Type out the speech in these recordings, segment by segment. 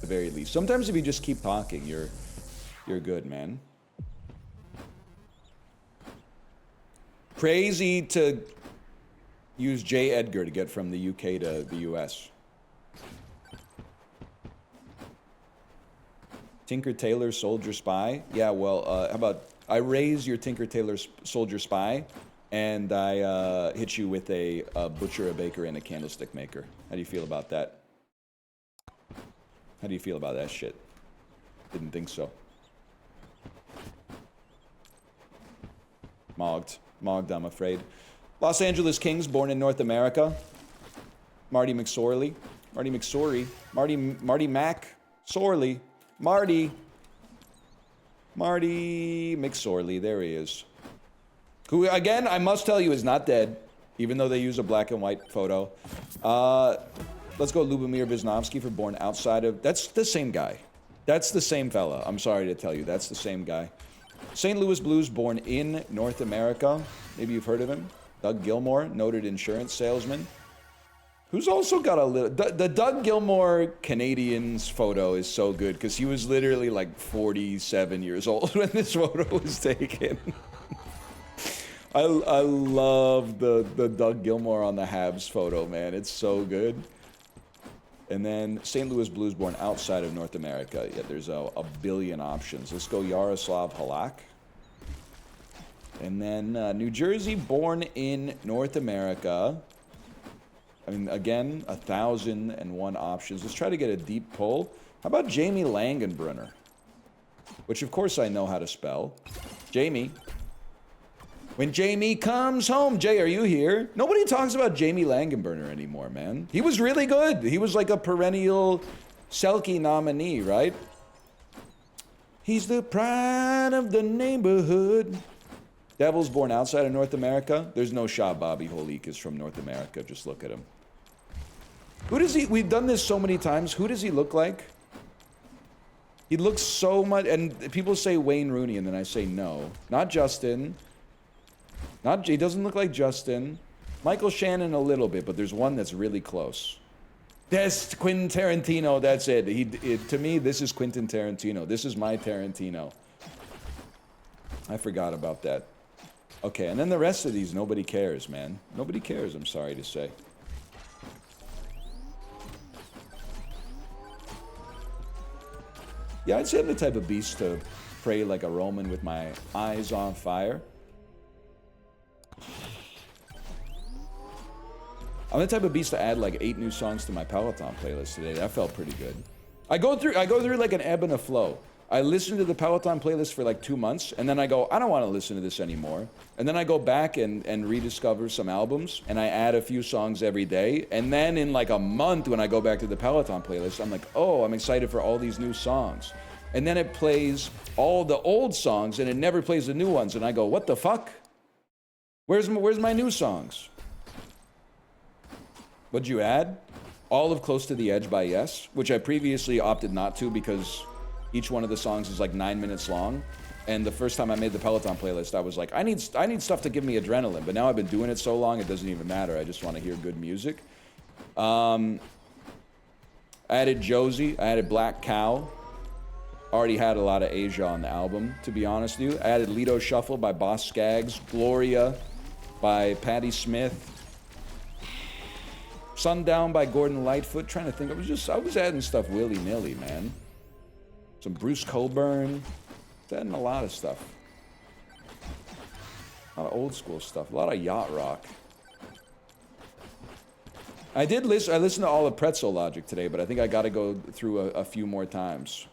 the very least. Sometimes if you just keep talking, you're good, man. Crazy to use J. Edgar to get from the UK to the US. Tinker Tailor Soldier Spy? Yeah, well, how about I raise your Tinker Tailor Soldier Spy and I hit you with a butcher, a baker, and a candlestick maker. How do you feel about that? How do you feel about that shit? Didn't think so. Mogged, I'm afraid. Los Angeles Kings, born in North America. Marty McSorley. Marty McSorley. Marty Mac. Sorley. Marty McSorley. There he is. Who, again, I must tell you, is not dead, even though they use a black and white photo. Let's go Lubomir Visnovsky for born outside of... That's the same guy. That's the same fella. I'm sorry to tell you. That's the same guy. St. Louis Blues, born in North America. Maybe you've heard of him. Doug Gilmour, noted insurance salesman. Who's also got a little... The Doug Gilmour Canadians photo is so good, because he was literally like 47 years old when this photo was taken. I love the Doug Gilmour on the Habs photo, man. It's so good. And then St. Louis Blues, born outside of North America. Yeah, there's a billion options. Let's go Yaroslav Halak. And then New Jersey, born in North America. I mean, again, 1,001 options. Let's try to get a deep pull. How about Jamie Langenbrunner? Which, of course, I know how to spell. Jamie. When Jamie comes home. Jay, are you here? Nobody talks about Jamie Langenbrunner anymore, man. He was really good. He was like a perennial Selkie nominee, right? He's the pride of the neighborhood. Devils, born outside of North America. There's no shot Bobby Holik is from North America. Just look at him. Who does he... We've done this so many times. Who does he look like? He looks so much... And people say Wayne Rooney, and then I say no. Not Justin. He doesn't look like Justin. Michael Shannon a little bit, but there's one that's really close. That's Quentin Tarantino. That's it. To me, this is Quentin Tarantino. This is my Tarantino. I forgot about that. Okay, and then the rest of these, nobody cares, man. Nobody cares, I'm sorry to say. Yeah, I'd say I'm the type of beast to pray like a Roman with my eyes on fire. I'm the type of beast to add like 8 new songs to my Peloton playlist today. That felt pretty good. I go through like an ebb and a flow. I listen to the Peloton playlist for like 2 months, and then I go, I don't want to listen to this anymore. And then I go back and rediscover some albums, and I add a few songs every day. And then in like a month, when I go back to the Peloton playlist, I'm like, oh, I'm excited for all these new songs. And then it plays all the old songs, and it never plays the new ones. And I go, what the fuck? Where's my new songs? What'd you add? All of Close to the Edge by Yes, which I previously opted not to because each one of the songs is like 9 minutes long. And the first time I made the Peloton playlist, I was like, I need stuff to give me adrenaline. But now I've been doing it so long, it doesn't even matter. I just want to hear good music. I added Josie. I added Black Cow. Already had a lot of Asia on the album, to be honest with you. I added Lido Shuffle by Boss Skaggs. Gloria by Patti Smith. Sundown by Gordon Lightfoot. Trying to think. I was adding stuff willy-nilly, man. Some Bruce Coburn. Adding a lot of stuff. A lot of old school stuff. A lot of yacht rock. I listened to all of Pretzel Logic today, but I think I got to go through a few more times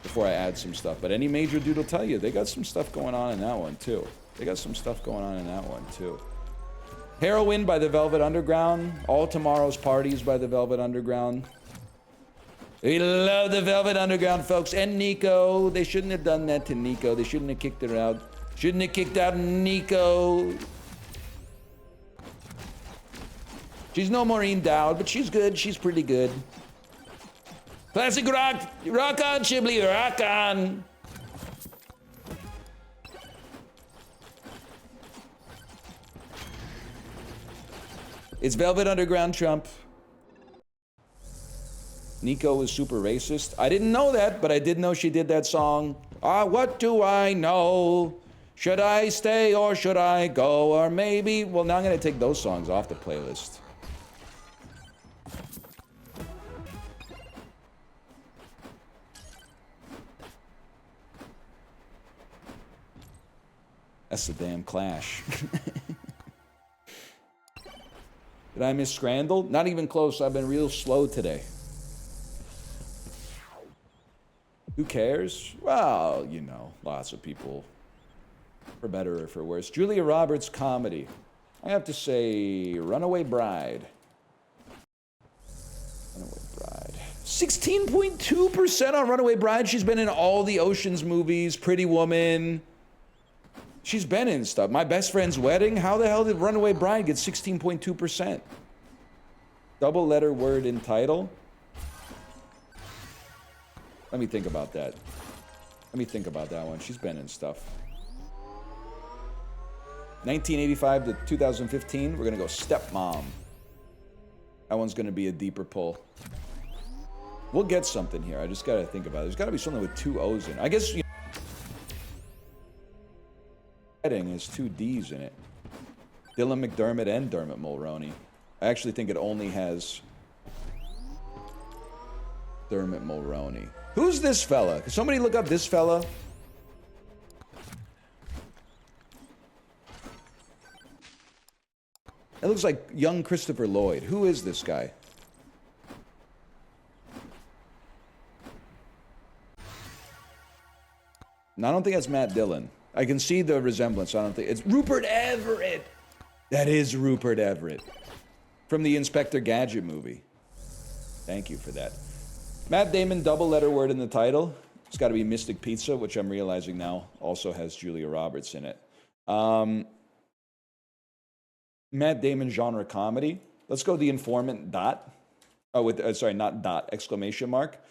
before I add some stuff. But any major dude will tell you, they got some stuff going on in that one, too. Heroin by the Velvet Underground. All Tomorrow's Parties by the Velvet Underground. We love the Velvet Underground, folks. And Nico. They shouldn't have done that to Nico. They shouldn't have kicked her out. Shouldn't have kicked out Nico. She's no Maureen Dowd, but she's good. She's pretty good. Classic rock. Rock on, Chiblee. Rock on. It's Velvet Underground Trump. Nico is super racist. I didn't know that, but I did know she did that song. Ah, what do I know? Should I stay or should I go? Or maybe... Well, now I'm going to take those songs off the playlist. That's the damn Clash. Did I miss Scrandal? Not even close. I've been real slow today. Who cares? Well, you know, lots of people, for better or for worse. Julia Roberts comedy. I have to say, Runaway Bride. Runaway Bride. 16.2% on Runaway Bride. She's been in all the Ocean's movies, Pretty Woman. She's been in stuff. My Best Friend's Wedding. How the hell did Runaway Bride get 16.2%? Double letter word in title. Let me think about that. Let me think about that one. She's been in stuff. 1985 to 2015. We're going to go Stepmom. That one's going to be a deeper pull. We'll get something here. I just got to think about it. There's got to be something with two O's in it. I guess, you know, has two D's in it. Dylan McDermott and Dermot Mulroney. I actually think it only has Dermot Mulroney. Who's this fella? Can somebody look up this fella? It looks like young Christopher Lloyd. Who is this guy? No, I don't think that's Matt Dillon. I can see the resemblance. I don't think it's Rupert Everett. That is Rupert Everett from the Inspector Gadget movie. Thank you for that. Matt Damon, double letter word in the title. It's got to be Mystic Pizza, which I'm realizing now also has Julia Roberts in it. Matt Damon genre comedy. Let's go The Informant dot. Oh, with sorry, not dot, exclamation mark.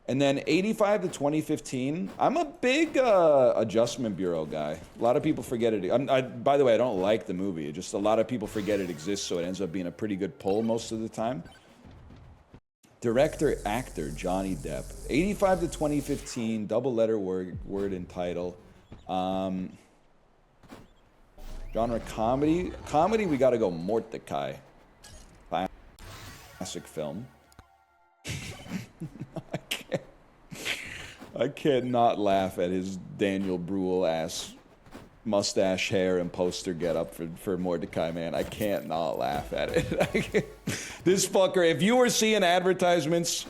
And then 85 to 2015. I'm a big Adjustment Bureau guy. A lot of people forget it. By the way, I don't like the movie. Just a lot of people forget it exists, so it ends up being a pretty good pull most of the time. Director, actor, Johnny Depp. 85 to 2015, double letter word in title. Genre comedy. Comedy, we gotta go Mordecai. Classic film. I can't not laugh at his Daniel Bruhl ass mustache, hair, and poster getup for Mordecai, man. I can't not laugh at it. This fucker, if you were seeing advertisements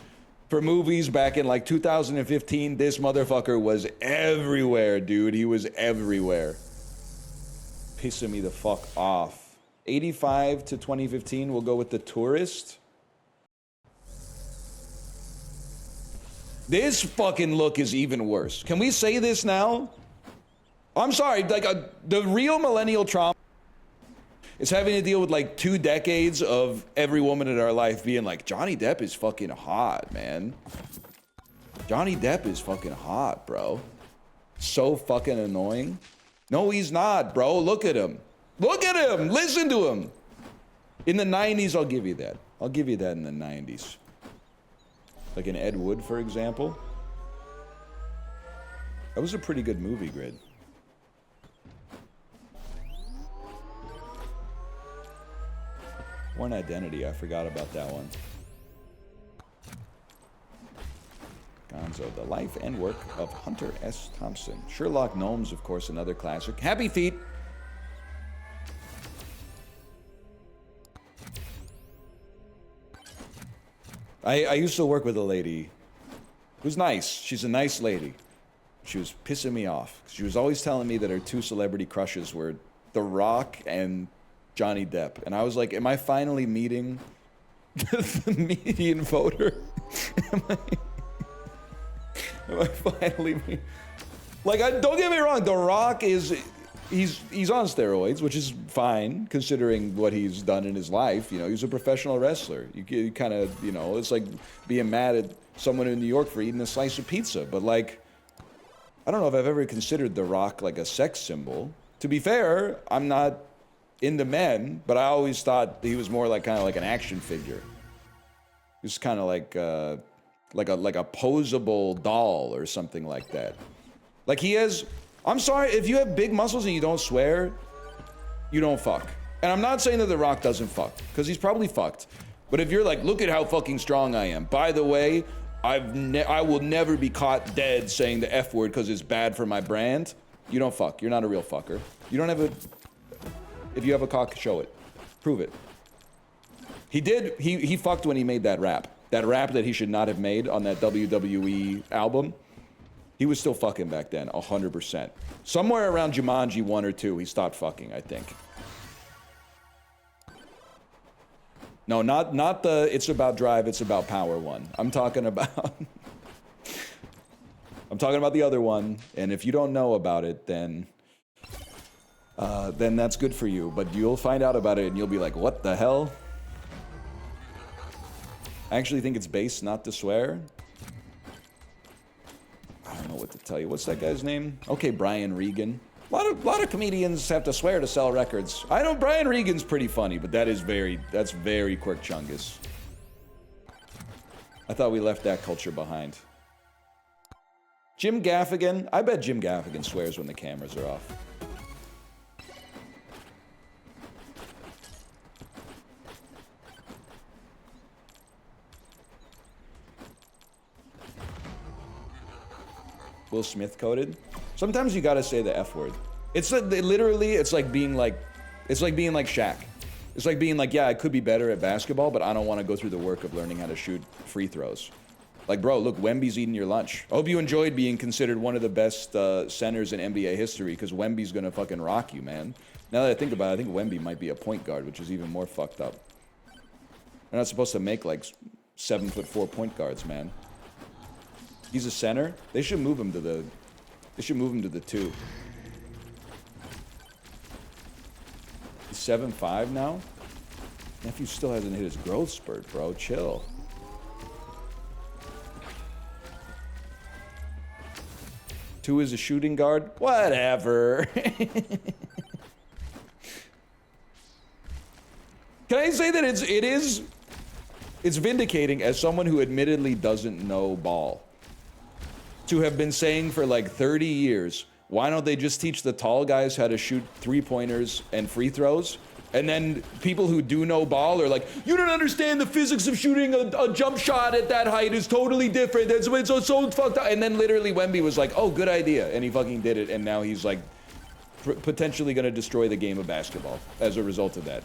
for movies back in like 2015, this motherfucker was everywhere, dude. He was everywhere. Pissing me the fuck off. 85 to 2015, we'll go with The Tourist. This fucking look is even worse. Can we say this now? I'm sorry, like the real millennial trauma is having to deal with like 2 decades of every woman in our life being like, Johnny Depp is fucking hot, man. Johnny Depp is fucking hot, bro. So fucking annoying. No, he's not, bro. Look at him. Look at him. Listen to him. In the 90s, I'll give you that. I'll give you that in the 90s. Like in Ed Wood, for example. That was a pretty good movie, Grid. Born Identity, I forgot about that one. Gonzo, the life and work of Hunter S. Thompson. Sherlock Gnomes, of course, another classic. Happy Feet. I used to work with a lady who's nice. She's a nice lady. She was pissing me off. She was always telling me that her 2 celebrity crushes were The Rock and Johnny Depp. And I was like, am I finally meeting the median voter? Am I finally meeting... Like, don't get me wrong, The Rock is... He's on steroids, which is fine, considering what he's done in his life. You know, he's a professional wrestler. You kind of, you know, it's like being mad at someone in New York for eating a slice of pizza. But, like, I don't know if I've ever considered The Rock, like, a sex symbol. To be fair, I'm not into men, but I always thought he was more like kind of like an action figure. He was kind of like like a posable doll or something like that. Like he has. I'm sorry, if you have big muscles and you don't swear, you don't fuck. And I'm not saying that The Rock doesn't fuck, because he's probably fucked. But if you're like, look at how fucking strong I am. By the way, I will never be caught dead saying the F word because it's bad for my brand. You don't fuck. You're not a real fucker. You don't have a. If you have a cock, show it. Prove it. He did. He fucked when he made that rap. That rap that he should not have made on that WWE album. He was still fucking back then, 100%. Somewhere around Jumanji 1 or 2, he stopped fucking, I think. No, not the It's About Drive, It's About Power one. I'm talking about... I'm talking about the other one, and if you don't know about it, then that's good for you. But you'll find out about it, and you'll be like, what the hell? I actually think it's base not to swear. I don't know what to tell you. What's that guy's name? Okay, Brian Regan. A lot of comedians have to swear to sell records. I know Brian Regan's pretty funny, but that's very Quirk Chungus. I thought we left that culture behind. Jim Gaffigan. I bet Jim Gaffigan swears when the cameras are off. Will Smith coded. Sometimes you gotta say the F word. It's literally, it's like being like Shaq. It's like being like, yeah, I could be better at basketball, but I don't want to go through the work of learning how to shoot free throws. Like, bro, look, Wemby's eating your lunch. I hope you enjoyed being considered one of the best centers in NBA history, because Wemby's gonna fucking rock you, man. Now that I think about it, I think Wemby might be a point guard, which is even more fucked up. They're not supposed to make like 7'4" point guards, man. He's a center. They should move him to the. They should move him to the 2. He's 7'5" now. Nephew still hasn't hit his growth spurt, bro. Chill. Two is a shooting guard. Whatever. Can I say that it's vindicating as someone who admittedly doesn't know ball, to have been saying for like 30 years, why don't they just teach the tall guys how to shoot three-pointers and free throws? And then people who do know ball are like, you don't understand the physics of shooting a jump shot at that height is totally different. It's so fucked up. And then literally Wemby was like, oh, good idea. And he fucking did it. And now he's like potentially going to destroy the game of basketball as a result of that.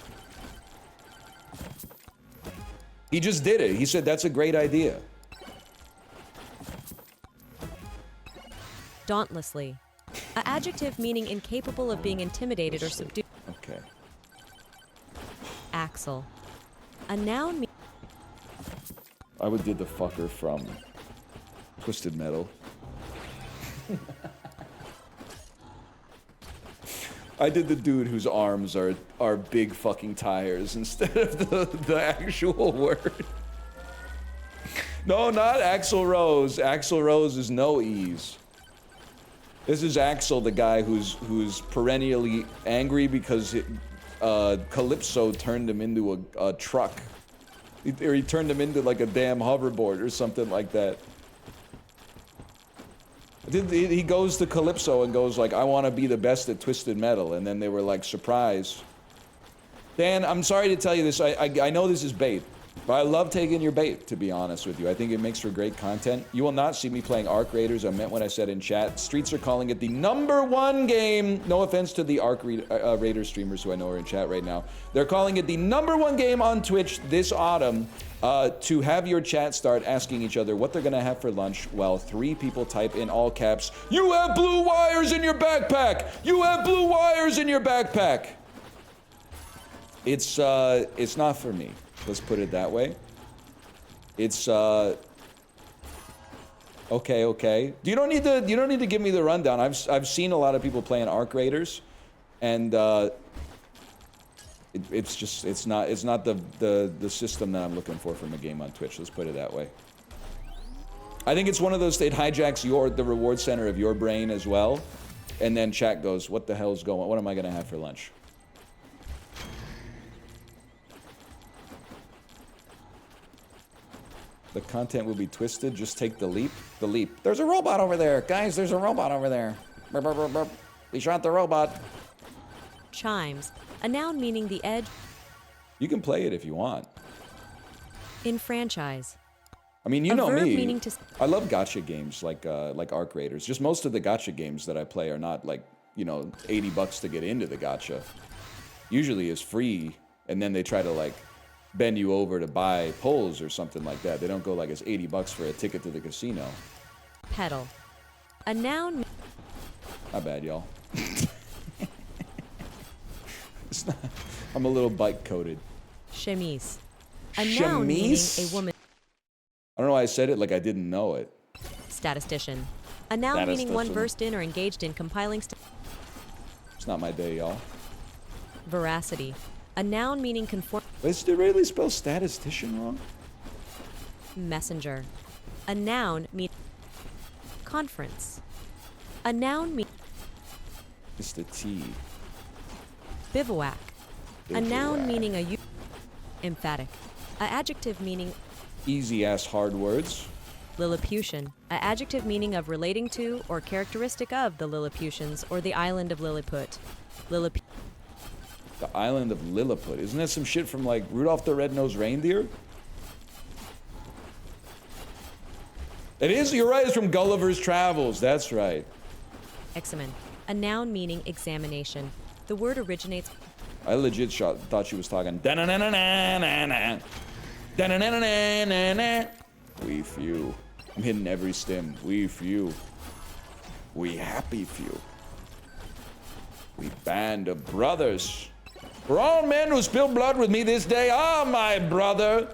He just did it. He said, that's a great idea. Dauntlessly. An adjective meaning incapable of being intimidated or subdued. Okay. Axle. A noun. I would did the fucker from Twisted Metal. I did the dude whose arms are big fucking tires instead of the actual word. No, not Axl Rose. Axl Rose is no ease. This is Axel, the guy who's perennially angry because Calypso turned him into a truck. Or he turned him into like a damn hoverboard or something like that. He goes to Calypso and goes like, I want to be the best at Twisted Metal. And then they were like, surprise. Dan, I'm sorry to tell you this. I know this is bait. But I love taking your bait, to be honest with you. I think it makes for great content. You will not see me playing Arc Raiders. I meant what I said in chat. Streets are calling it the #1 game. No offense to the Arc Raiders streamers who I know are in chat right now. They're calling it the #1 game on Twitch this autumn to have your chat start asking each other what they're going to have for lunch while 3 people type in all caps, "You have blue wires in your backpack! You have blue wires in your backpack!" It's not for me. Let's put it that way. It's okay. You don't need to give me the rundown. I've seen a lot of people playing Arc Raiders, and it's not the system that I'm looking for from a game on Twitch. Let's put it that way. I think it's one of those, it hijacks the reward center of your brain as well, and then chat goes, what the hell's going on? What am I gonna have for lunch? The content will be twisted. Just take the leap. The leap. There's a robot over there. Guys, there's a robot over there. Burp, burp, burp, burp. We shot the robot. Chimes. A noun meaning the edge. You can play it if you want. Enfranchise. I mean, you A know verb me. meaning to... I love gacha games like Arc Raiders. Just most of the gacha games that I play are not like, you know, 80 bucks to get into the gacha. Usually it's free, and then they try to like bend you over to buy pulls or something like that. They don't go like it's 80 bucks for a ticket to the casino. Pedal. A noun... Not bad, y'all. It's not, I'm a little bike coated. Chemise. A noun meaning a woman... I don't know why I said it like I didn't know it. Statistician. A noun meaning one versed in or engaged in compiling... It's not my day, y'all. Veracity. A noun meaning conform... Wait, did they really spell statistician wrong? Messenger. A noun mean... Conference. A noun mean... It's the T. Bivouac. A noun Bivouac. meaning a... Emphatic. A adjective meaning... Easy ass hard words. Lilliputian. A adjective meaning of relating to or characteristic of the Lilliputians or the island of Lilliput. The island of Lilliput. Isn't that some shit from like Rudolph the Red-Nosed Reindeer? It is, you're right, it's from Gulliver's Travels. That's right. Examen. A noun meaning examination. The word originates... I legit thought she was talking. Da-na-na-na-na-na-na. Da-na-na-na-na-na-na. We few. I'm hitting every stem. We few. We happy few. We band of brothers. For all men who spill blood with me this day are my brother.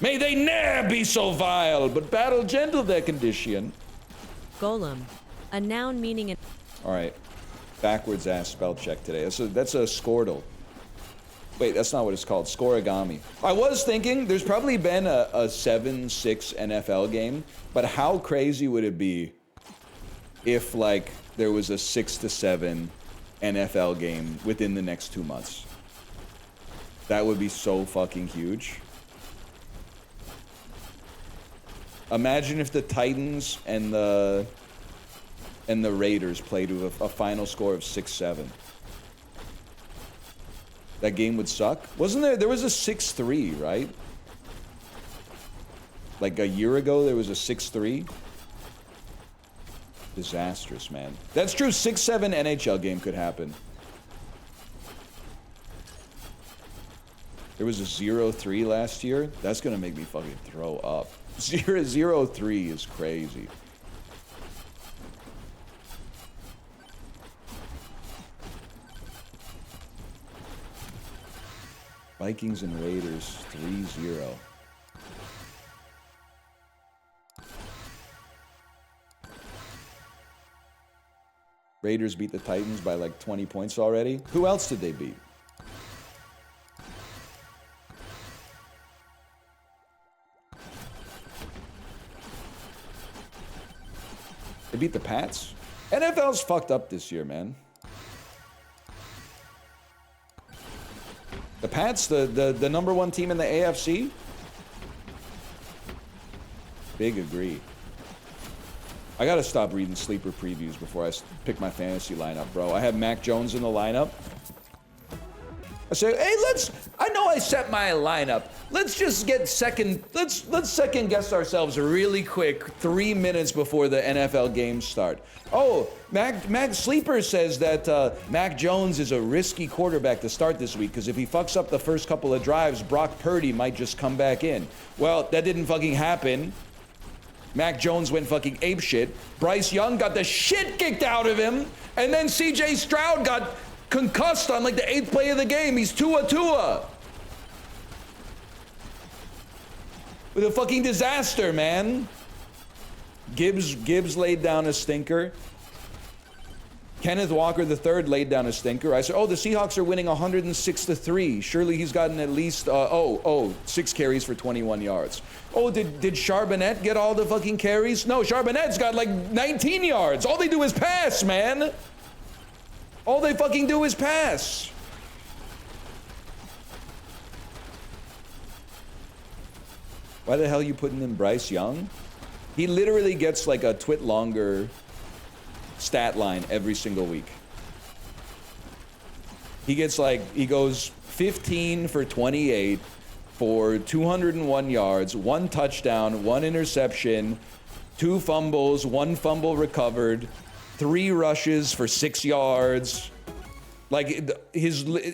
May they ne'er be so vile, but battle gentle their condition. Golem. A noun meaning... All right. Backwards ass spell check today. That's a Squirtle. Wait, that's not what it's called. Scorigami. I was thinking there's probably been a 7-6 NFL game, but how crazy would it be if like there was a 6-7 NFL game within the next 2 months? That would be so fucking huge. Imagine if the Titans and the Raiders played with a final score of 6-7. That game would suck. Wasn't there was a 6-3, right? Like a year ago, there was a 6-3. Disastrous, man. That's true. 6-7 NHL game could happen. There was a 0-3 last year. That's gonna make me fucking throw up. 0-3 is crazy. Vikings and Raiders 3-0. Raiders beat the Titans by like 20 points already. Who else did they beat? They beat the Pats? NFL's fucked up this year, man. The Pats, the number one team in the AFC? Big agree. I gotta stop reading sleeper previews before I pick my fantasy lineup, bro. I have Mac Jones in the lineup. I say, hey, I know I set my lineup. Let's just get let's second guess ourselves really quick 3 minutes before the NFL games start. Oh, Mac Sleeper says that Mac Jones is a risky quarterback to start this week because if he fucks up the first couple of drives, Brock Purdy might just come back in. Well, that didn't fucking happen. Mac Jones went fucking apeshit. Bryce Young got the shit kicked out of him, and then CJ Stroud got concussed on like the 8th play of the game. He's Tua. With a fucking disaster, man. Gibbs laid down a stinker. Kenneth Walker III laid down a stinker. I said, oh, the Seahawks are winning 106-3. Surely he's gotten at least 6 carries for 21 yards. Oh, did Charbonnet get all the fucking carries? No, Charbonnet's got like 19 yards. All they do is pass, man. All they fucking do is pass. Why the hell are you putting in Bryce Young? He literally gets like a twit longer stat line every single week. He gets like, he goes 15 for 28 for 201 yards, 1 touchdown, 1 interception, 2 fumbles, 1 fumble recovered, 3 rushes for 6 yards. Like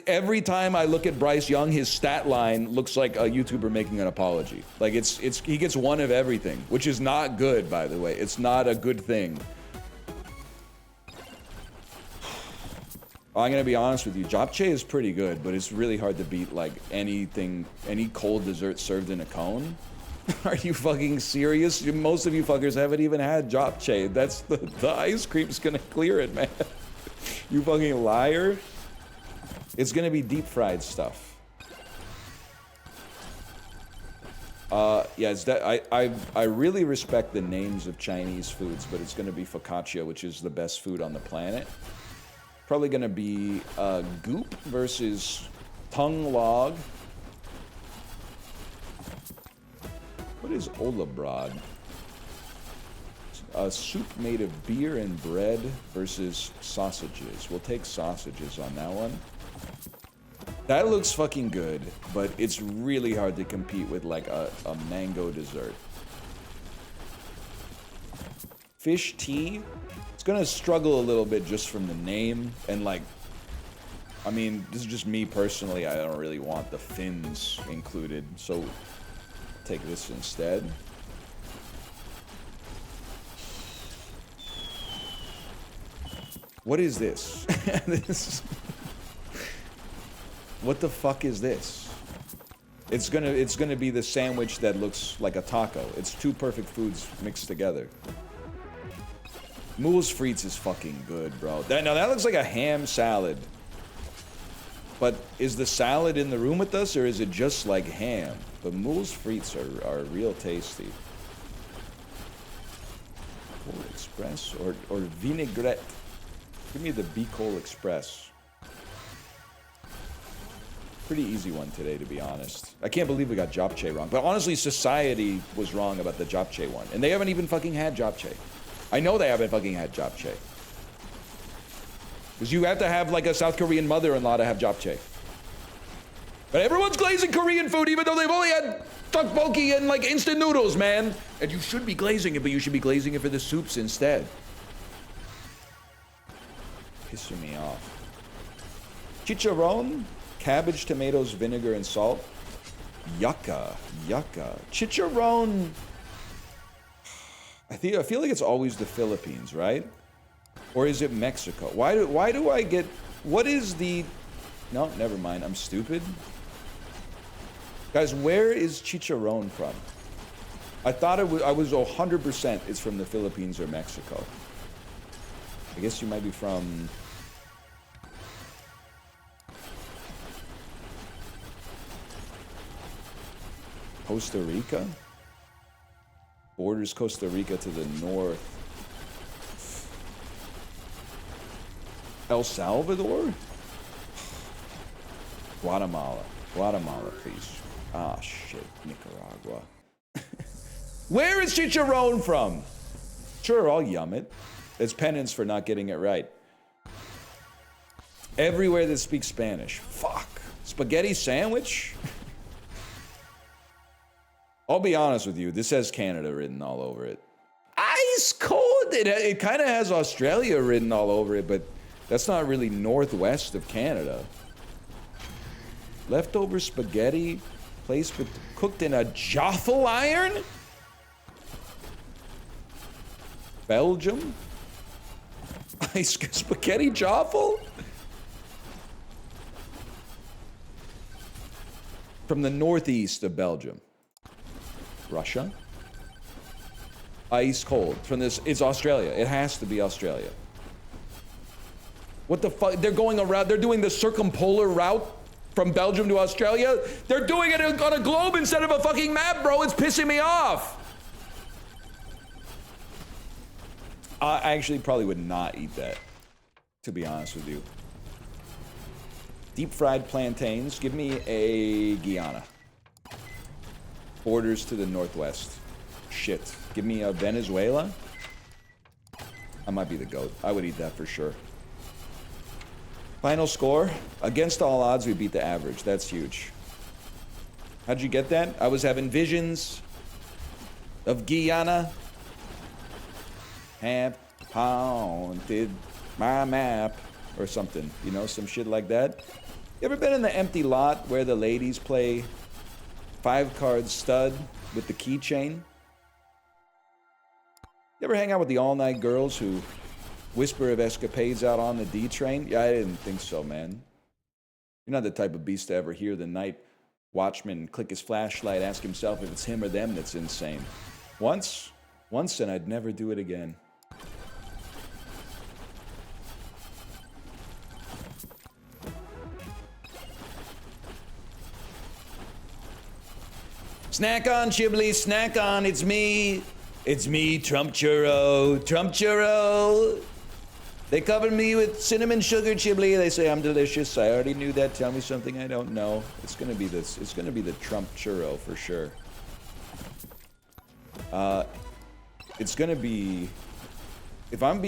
every time I look at Bryce Young, his stat line looks like a YouTuber making an apology. Like he gets 1 of everything, which is not good, by the way. It's not a good thing. I'm gonna be honest with you, japchae is pretty good, but it's really hard to beat like anything, any cold dessert served in a cone. Are you fucking serious? Most of you fuckers haven't even had japchae. That's the ice cream's gonna clear it, man. You fucking liar. It's gonna be deep fried stuff. Yeah, it's that I really respect the names of Chinese foods, but it's gonna be focaccia, which is the best food on the planet. Probably gonna be goop versus tongue log. What is olabrod? A soup made of beer and bread versus sausages. We'll take sausages on that one. That looks fucking good, but it's really hard to compete with like a mango dessert. Fish tea. It's gonna struggle a little bit just from the name and like, I mean, this is just me personally. I don't really want the fins included, so take this instead. What is this? What the fuck is this? It's gonna be the sandwich that looks like a taco. It's 2 perfect foods mixed together. Moose frites is fucking good, bro. Now that looks like a ham salad. But is the salad in the room with us, or is it just like ham? But moose frites are real tasty. Cole Express or vinaigrette. Give me the Bicol Express. Pretty easy one today, to be honest. I can't believe we got japchae wrong. But honestly, society was wrong about the japchae one. And they haven't even fucking had japchae. I know they haven't fucking had japchae. Because you have to have like a South Korean mother-in-law to have japchae. But everyone's glazing Korean food, even though they've only had tteokbokki and like instant noodles, man. And you should be glazing it, but you should be glazing it for the soups instead. Pissing me off. Chicharron, cabbage, tomatoes, vinegar, and salt. Yucca. Chicharron. I feel like it's always the Philippines, right? Or is it Mexico? Why do I get? What is the? No, never mind. I'm stupid. Guys, where is chicharron from? I thought it was. I was 100%. It's from the Philippines or Mexico. I guess you might be from. Costa Rica? Borders Costa Rica to the north. El Salvador? Guatemala, please. Ah, shit, Nicaragua. Where is chicharron from? Sure, I'll yum it. It's penance for not getting it right. Everywhere that speaks Spanish. Fuck. Spaghetti sandwich? I'll be honest with you, this has Canada written all over it. Ice cold! It kind of has Australia written all over it, but that's not really northwest of Canada. Leftover spaghetti placed with cooked in a Joffel iron? Belgium? Ice spaghetti Joffel? From the northeast of Belgium. Russia? Ice cold. From this, it's Australia. It has to be Australia. What the fuck? They're going around, they're doing the circumpolar route from Belgium to Australia? They're doing it on a globe instead of a fucking map, bro. It's pissing me off. I actually probably would not eat that, to be honest with you. Deep fried plantains. Give me a Guyana. borders to the northwest. Shit. Give me a Venezuela. I might be the GOAT. I would eat that for sure. Final score. Against all odds, we beat the average. That's huge. How'd you get that? I was having visions of Guyana. Have haunted my map. Or something. You know, some shit like that. You ever been in the empty lot where the ladies play 5-card stud with the keychain? You ever hang out with the all-night girls who whisper of escapades out on the D train? Yeah, I didn't think so, man. You're not the type of beast to ever hear the night watchman click his flashlight, ask himself if it's him or them that's insane. Once, and I'd never do it again. Snack on, Chibli, snack on, it's me. It's me, Trump Churro, Trump Churro. They covered me with cinnamon sugar, Chibli. They say I'm delicious. I already knew that. Tell me something I don't know. It's gonna be this. It's gonna be the Trump Churro for sure. It's gonna be. If I'm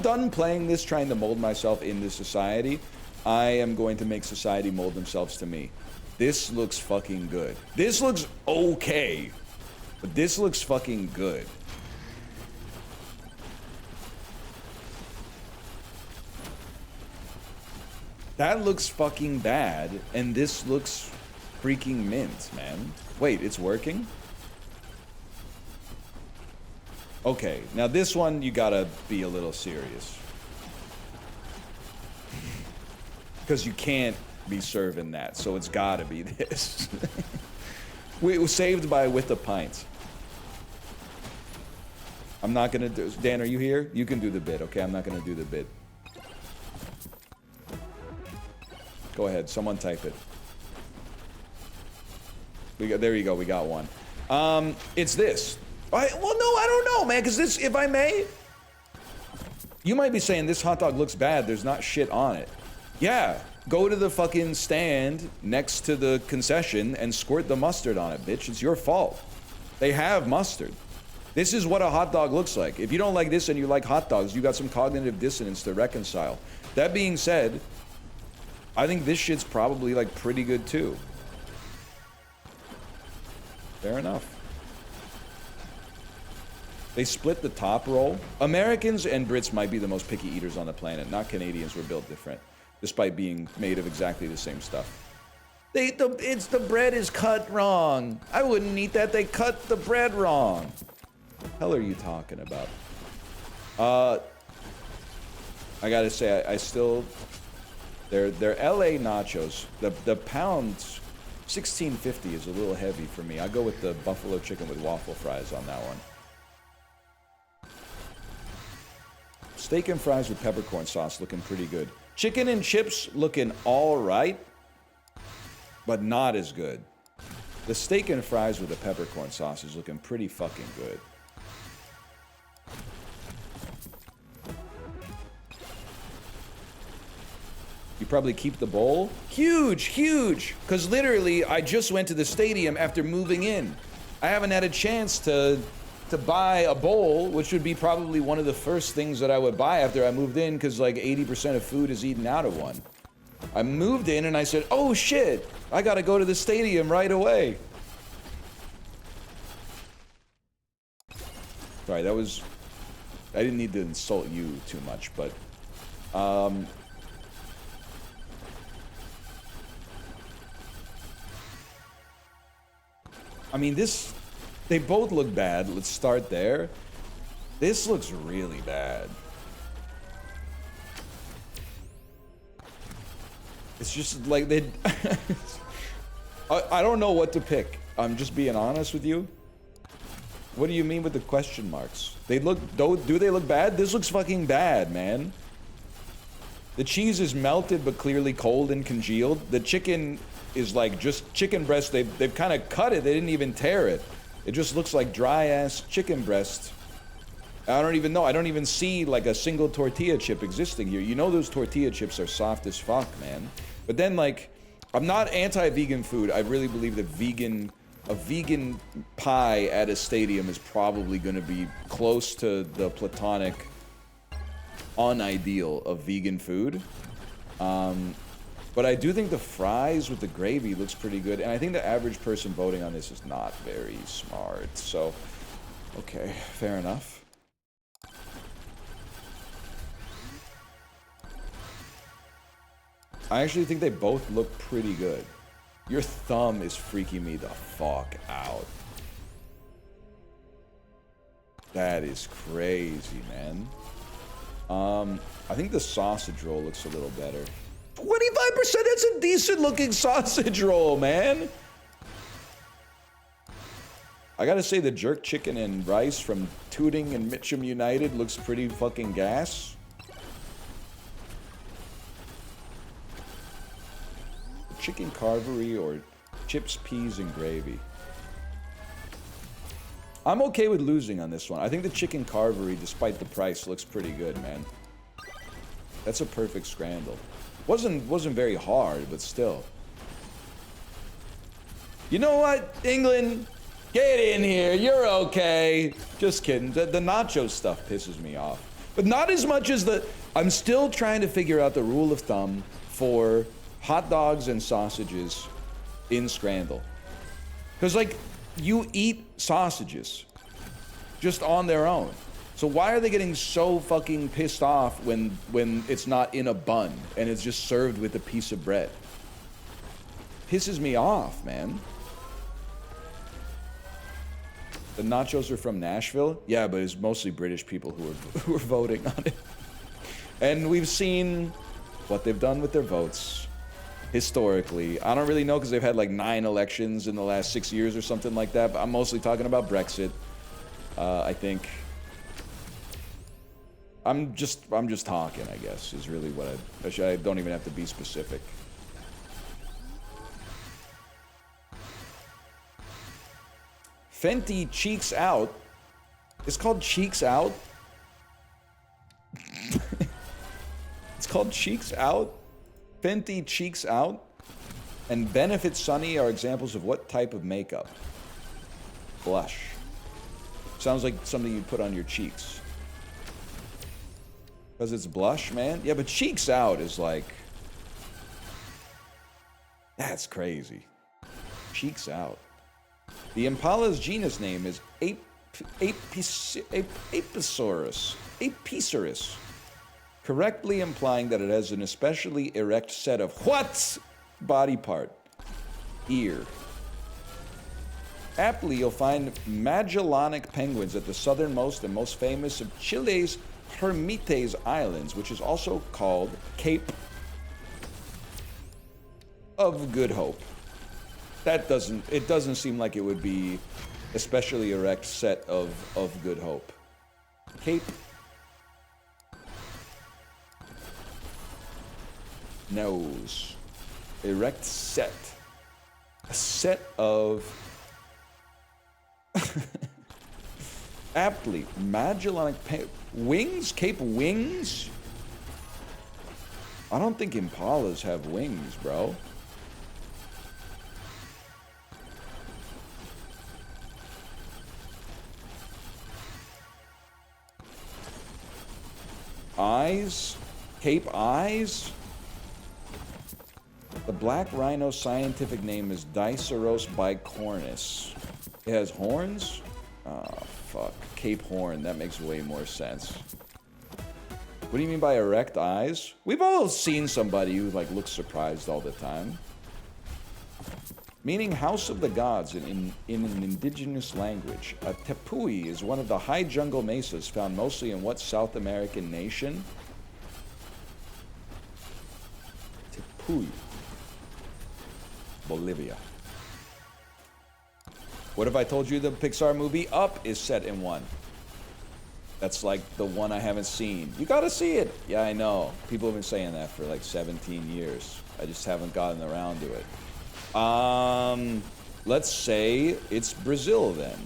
done playing this, trying to mold myself into society. I am going to make society mold themselves to me. This looks fucking good. This looks okay. But this looks fucking good. That looks fucking bad. And this looks freaking mint, man. Wait, it's working? Okay, now this one you gotta be a little serious. Because you can't be serving that, so it's gotta be this. It was saved by with a pint. I'm not gonna do. Dan, are you here? You can do the bit, okay? I'm not gonna do the bit. Go ahead, someone type it. There you go, we got one. It's this. Well, no, I don't know, man, because this, if I may, you might be saying this hot dog looks bad, there's not shit on it. Yeah, go to the fucking stand next to the concession and squirt the mustard on it, bitch. It's your fault. They have mustard. This is what a hot dog looks like. If you don't like this and you like hot dogs, you got some cognitive dissonance to reconcile. That being said, I think this shit's probably like pretty good too. Fair enough. They split the top roll. Americans and Brits might be the most picky eaters on the planet. Not Canadians, we're built different. Despite being made of exactly the same stuff. The bread is cut wrong. I wouldn't eat that. They cut the bread wrong. What the hell are you talking about? I gotta say, I still... They're LA nachos. The pound $16.50 is a little heavy for me. I go with the buffalo chicken with waffle fries on that one. Steak and fries with peppercorn sauce looking pretty good. Chicken and chips looking all right, but not as good. The steak and fries with the peppercorn sauce is looking pretty fucking good. You probably keep the bowl. Huge, huge. Because literally, I just went to the stadium after moving in. I haven't had a chance to buy a bowl, which would be probably one of the first things that I would buy after I moved in, because like 80% of food is eaten out of one. I moved in and I said, oh shit, I gotta go to the stadium right away. Sorry, that was... I didn't need to insult you too much, but... I mean, this... They both look bad. Let's start there. This looks really bad. It's just like they... I don't know what to pick. I'm just being honest with you. What do you mean with the question marks? They look... Do they look bad? This looks fucking bad, man. The cheese is melted but clearly cold and congealed. The chicken is like just chicken breast. They've kind of cut it. They didn't even tear it. It just looks like dry-ass chicken breast. I don't even know. I don't even see like a single tortilla chip existing here. You know those tortilla chips are soft as fuck, man. But then like, I'm not anti-vegan food. I really believe that vegan a vegan pie at a stadium is probably going to be close to the platonic unideal of vegan food. But I do think the fries with the gravy looks pretty good, and I think the average person voting on this is not very smart. So, okay, fair enough. I actually think they both look pretty good. Your thumb is freaking me the fuck out. That is crazy, man. I think the sausage roll looks a little better. 25%, that's a decent looking sausage roll, man. I gotta say the jerk chicken and rice from Tooting and Mitcham United looks pretty fucking gas. Chicken carvery or chips, peas, and gravy. I'm okay with losing on this one. I think the chicken carvery, despite the price, looks pretty good, man. That's a perfect scramble. Wasn't very hard, but still. You know what, England? Get in here. You're okay. Just kidding. The nacho stuff pisses me off. But not as much as the... I'm still trying to figure out the rule of thumb for hot dogs and sausages in Scrandle. Because, like, you eat sausages just on their own. So why are they getting so fucking pissed off when it's not in a bun and it's just served with a piece of bread? Pisses me off, man. The nachos are from Nashville? Yeah, but it's mostly British people who are voting on it. And we've seen what they've done with their votes historically. I don't really know because they've had like 9 elections in the last 6 years or something like that, but I'm mostly talking about Brexit. I think I'm just talking, I guess, is really what I don't even have to be specific. Fenty Cheeks Out. It's called Cheeks Out. It's called Cheeks Out. Fenty Cheeks Out and Benefit Sunny are examples of what type of makeup? Blush. Sounds like something you put on your cheeks. Because it's blush, man? Yeah, but Cheeks Out is like... That's crazy. Cheeks Out. The Impala's genus name is Apisaurus. Correctly implying that it has an especially erect set of what body part? Ear. Aptly, you'll find Magellanic penguins at the southernmost and most famous of Chile's Hermites Islands, which is also called Cape of Good Hope. It doesn't seem like it would be especially erect set of Good Hope. Cape. Nose. Erect set. A set of... Aptly. Magellanic... Wings? Cape wings? I don't think impalas have wings, bro. Eyes? Cape eyes? The black rhino's scientific name is Diceros bicornis. It has horns? Oh, fuck. Cape horn. That makes way more sense. What do you mean by erect eyes? We've all seen somebody who, like, looks surprised all the time. Meaning house of the gods in an indigenous language. A tepui is one of the high jungle mesas found mostly in what South American nation? Tepui. Bolivia. What if I told you the Pixar movie Up is set in one? That's like the one I haven't seen. You gotta see it. Yeah, I know. People have been saying that for like 17 years. I just haven't gotten around to it. Let's say it's Brazil then.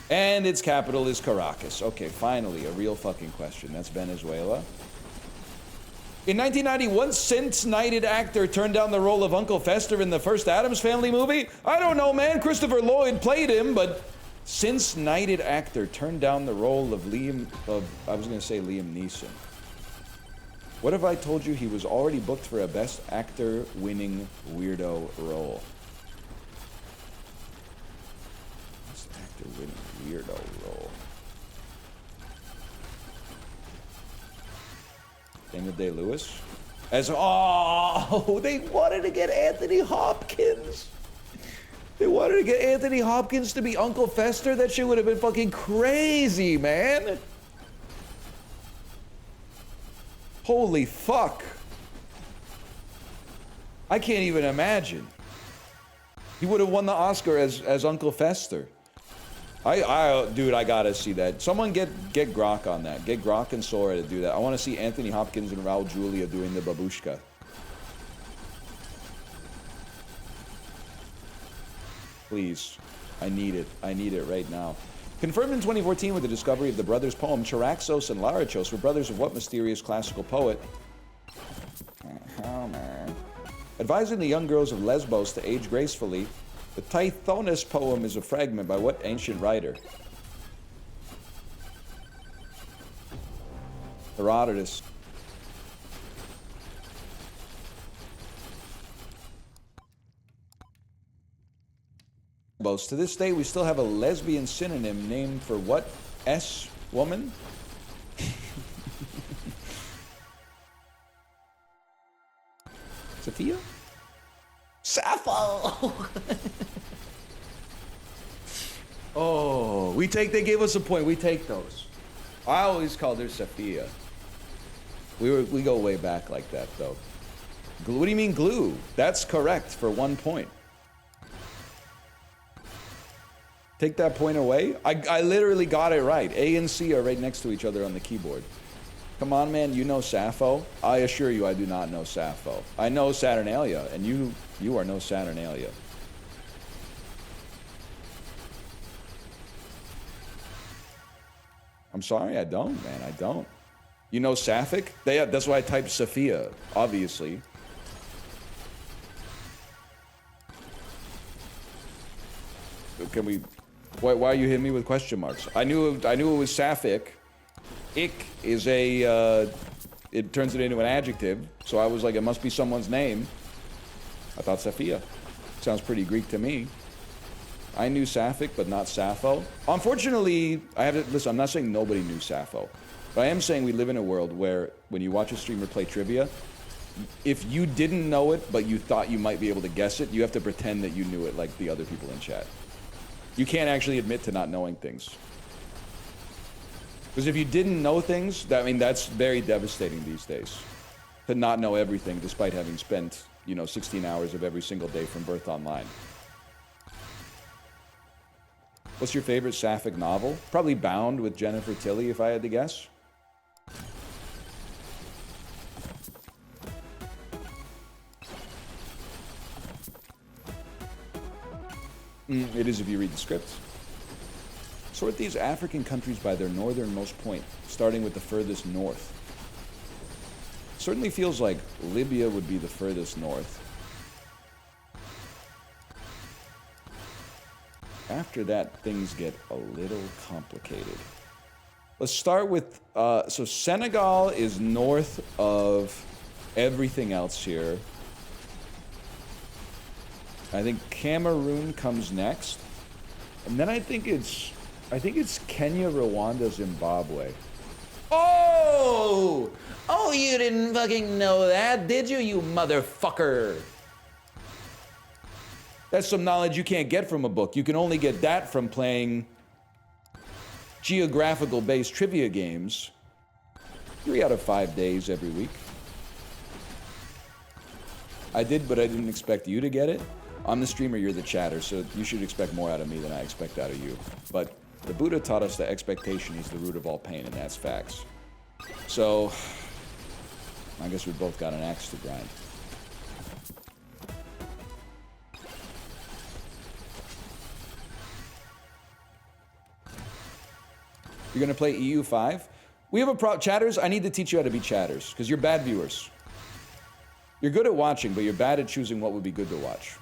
And its capital is Caracas. Okay, finally, a real fucking question. That's Venezuela. In 1991, Cince-knighted actor turned down the role of Uncle Fester in the first Addams Family movie? I don't know, man. Christopher Lloyd played him, but Cince-knighted actor turned down the role of I was going to say Liam Neeson. What if I told you he was already booked for a Best Actor winning weirdo role? Best Actor winning weirdo role. Daniel Day-Lewis? They wanted to get Anthony Hopkins. They wanted to get Anthony Hopkins to be Uncle Fester? That shit would have been fucking crazy, man. Holy fuck. I can't even imagine. He would have won the Oscar as Uncle Fester. Dude, I gotta see that. Someone get Grok on that. Get Grok and Sora to do that. I want to see Anthony Hopkins and Raul Julia doing the babushka. Please. I need it. I need it right now. Confirmed in 2014 with the discovery of the brothers' poem, Charaxos and Larichos were brothers of what mysterious classical poet? Advising the young girls of Lesbos to age gracefully, the Tithonus poem is a fragment by what ancient writer? Herodotus. To this day, we still have a lesbian synonym named for what woman? Sophia? Sappho! Oh, they gave us a point. We take those. I always called her Sophia. We go way back like that, though. What do you mean glue? That's correct for 1 point. Take that point away. I literally got it right. A and C are right next to each other on the keyboard. Come on, man, you know Sappho? I assure you I do not know Sappho. I know Saturnalia, and you are no Saturnalia. I'm sorry, I don't, man, I don't. You know Sapphic? That's why I typed Sophia, obviously. Can we... Why are you hitting me with question marks? I knew it was Sapphic. Ick is it turns it into an adjective. So I was like, it must be someone's name. I thought Sophia. Sounds pretty Greek to me. I knew Sapphic, but not Sappho. Unfortunately, listen, I'm not saying nobody knew Sappho. But I am saying we live in a world where when you watch a streamer play trivia, if you didn't know it, but you thought you might be able to guess it, you have to pretend that you knew it like the other people in chat. You can't actually admit to not knowing things. Because if you didn't know things, that's very devastating these days. To not know everything despite having spent, 16 hours of every single day from birth online. What's your favorite Sapphic novel? Probably Bound with Jennifer Tilly, if I had to guess. It is if you read the script. Sort these African countries by their northernmost point, starting with the furthest north. Certainly feels like Libya would be the furthest north. After that, things get a little complicated. Let's start with, so Senegal is north of everything else here. I think Cameroon comes next. And then I think it's Kenya, Rwanda, Zimbabwe. Oh! Oh, you didn't fucking know that, did you motherfucker? That's some knowledge you can't get from a book. You can only get that from playing geographical-based trivia games 3 out of 5 days every week. I did, but I didn't expect you to get it. I'm the streamer, you're the chatter, so you should expect more out of me than I expect out of you. But the Buddha taught us that expectation is the root of all pain, and that's facts. So, I guess we both got an axe to grind. You're gonna play EU5? We have a problem. Chatters, I need to teach you how to be chatters, because you're bad viewers. You're good at watching, but you're bad at choosing what would be good to watch.